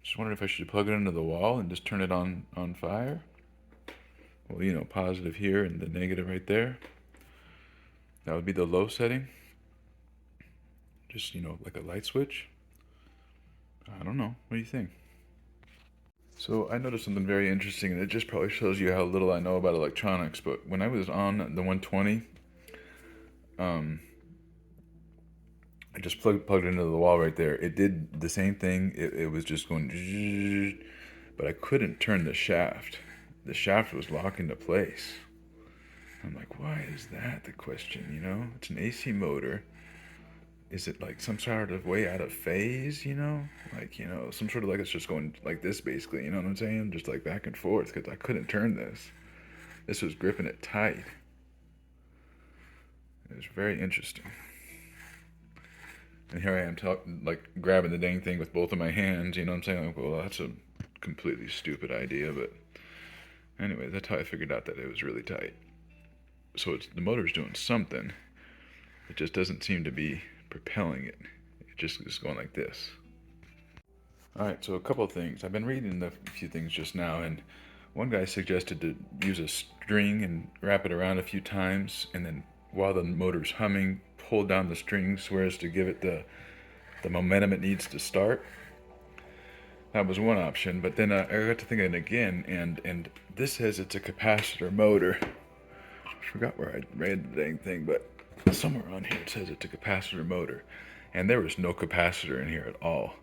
Just wondering if I should plug it into the wall and just turn it on fire. Well, you know, positive here and the negative right there. That would be the low setting. Just, you know, like a light switch. I don't know. What do you think? So I noticed something very interesting, and it just probably shows you how little I know about electronics. But when I was on the 120, I just plugged it into the wall right there. It did the same thing. It was just going, but I couldn't turn the shaft. The shaft was locked into place. I'm like, why is that the question, you know? It's an AC motor. Is it like some sort of way out of phase, you know? Like, you know, some sort of like it's just going like this basically, you know what I'm saying? Just like back and forth because I couldn't turn this. This was gripping it tight. It was very interesting. And here I am like grabbing the dang thing with both of my hands, you know what I'm saying? Like, well, that's a completely stupid idea, but anyway, that's how I figured out that it was really tight. So the motor's doing something. It just doesn't seem to be propelling it. It just is going like this. Alright, so a couple of things. I've been reading a few things just now, and one guy suggested to use a string and wrap it around a few times, and then while the motor's humming, pull down the string so as to give it the momentum it needs to start. That was one option, but then I got to thinking again, and this says it's a capacitor motor. I forgot where I read the dang thing, but somewhere on here it says it's a capacitor motor, and there was no capacitor in here at all.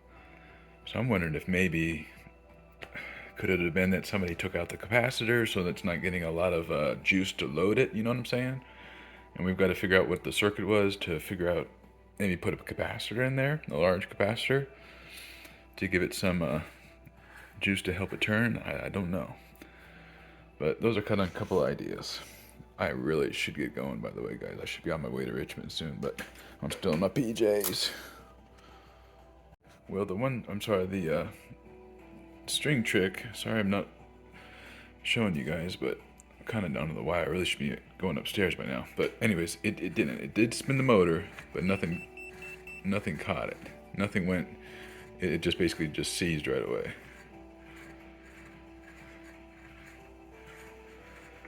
So I'm wondering if maybe could it have been that somebody took out the capacitor so that it's not getting a lot of juice to load it, you know what I'm saying? And we've got to figure out what the circuit was to figure out, maybe put a capacitor in there, a large capacitor, to give it some juice to help it turn. I don't know. But those are kind of a couple ideas. I really should get going, by the way, guys. I should be on my way to Richmond soon, but I'm still in my PJs. Well, the string trick, sorry I'm not showing you guys, but I'm kind of down to the wire. I really should be going upstairs by now. But anyways, it didn't. It did spin the motor, but nothing caught it. Nothing went, it just basically just seized right away.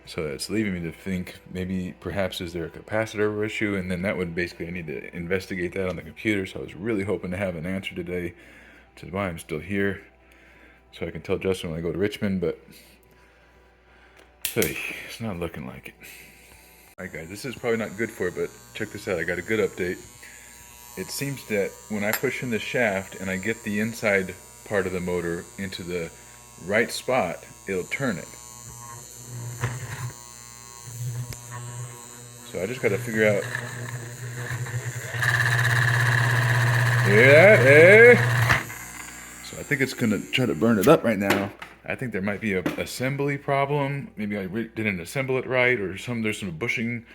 So it's leaving me to think maybe perhaps is there a capacitor issue, and then that would basically, I need to investigate that on the computer. So I was really hoping to have an answer today, which is why I'm still here, so I can tell Justin when I go to Richmond, but hey, it's not looking like it. Alright guys, this is probably not good for it, but check this out. I got a good update. It seems that when I push in the shaft and I get the inside part of the motor into the right spot, it'll turn it. So I just got to figure out. Hear that? Eh? So I think it's going to try to burn it up right now. I think there might be an assembly problem. Maybe I didn't assemble it right, or there's some bushing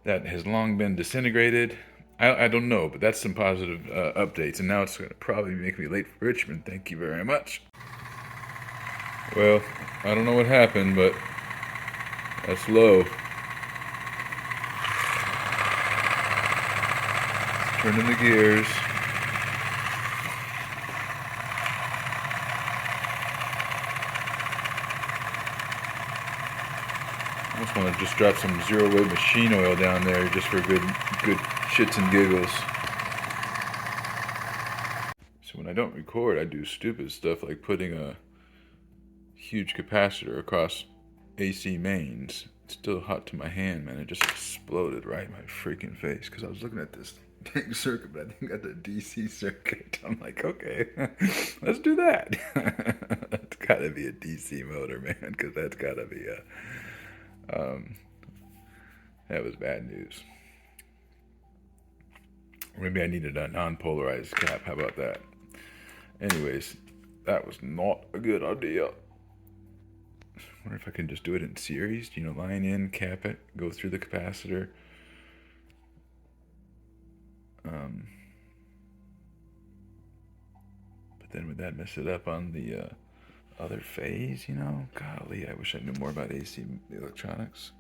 that has long been disintegrated. I don't know, but that's some positive updates. And now it's going to probably make me late for Richmond. Thank you very much. Well, I don't know what happened, but that's low. Turning the gears. I almost want to just drop some zero-weight machine oil down there just for good shits and giggles. So when I don't record, I do stupid stuff like putting a huge capacitor across AC mains. It's still hot to my hand, man. It just exploded right in my freaking face because I was looking at this dang circuit, but I think I got the DC circuit. I'm like, okay, let's do that. That's gotta be a DC motor, man, because that's gotta be that was bad news. Maybe I needed a non-polarized cap. How about that? Anyways, that was not a good idea. I wonder if I can just do it in series. You know, line in, cap it, go through the capacitor. But then would that mess it up on the other phase, you know? Golly, I wish I knew more about AC electronics.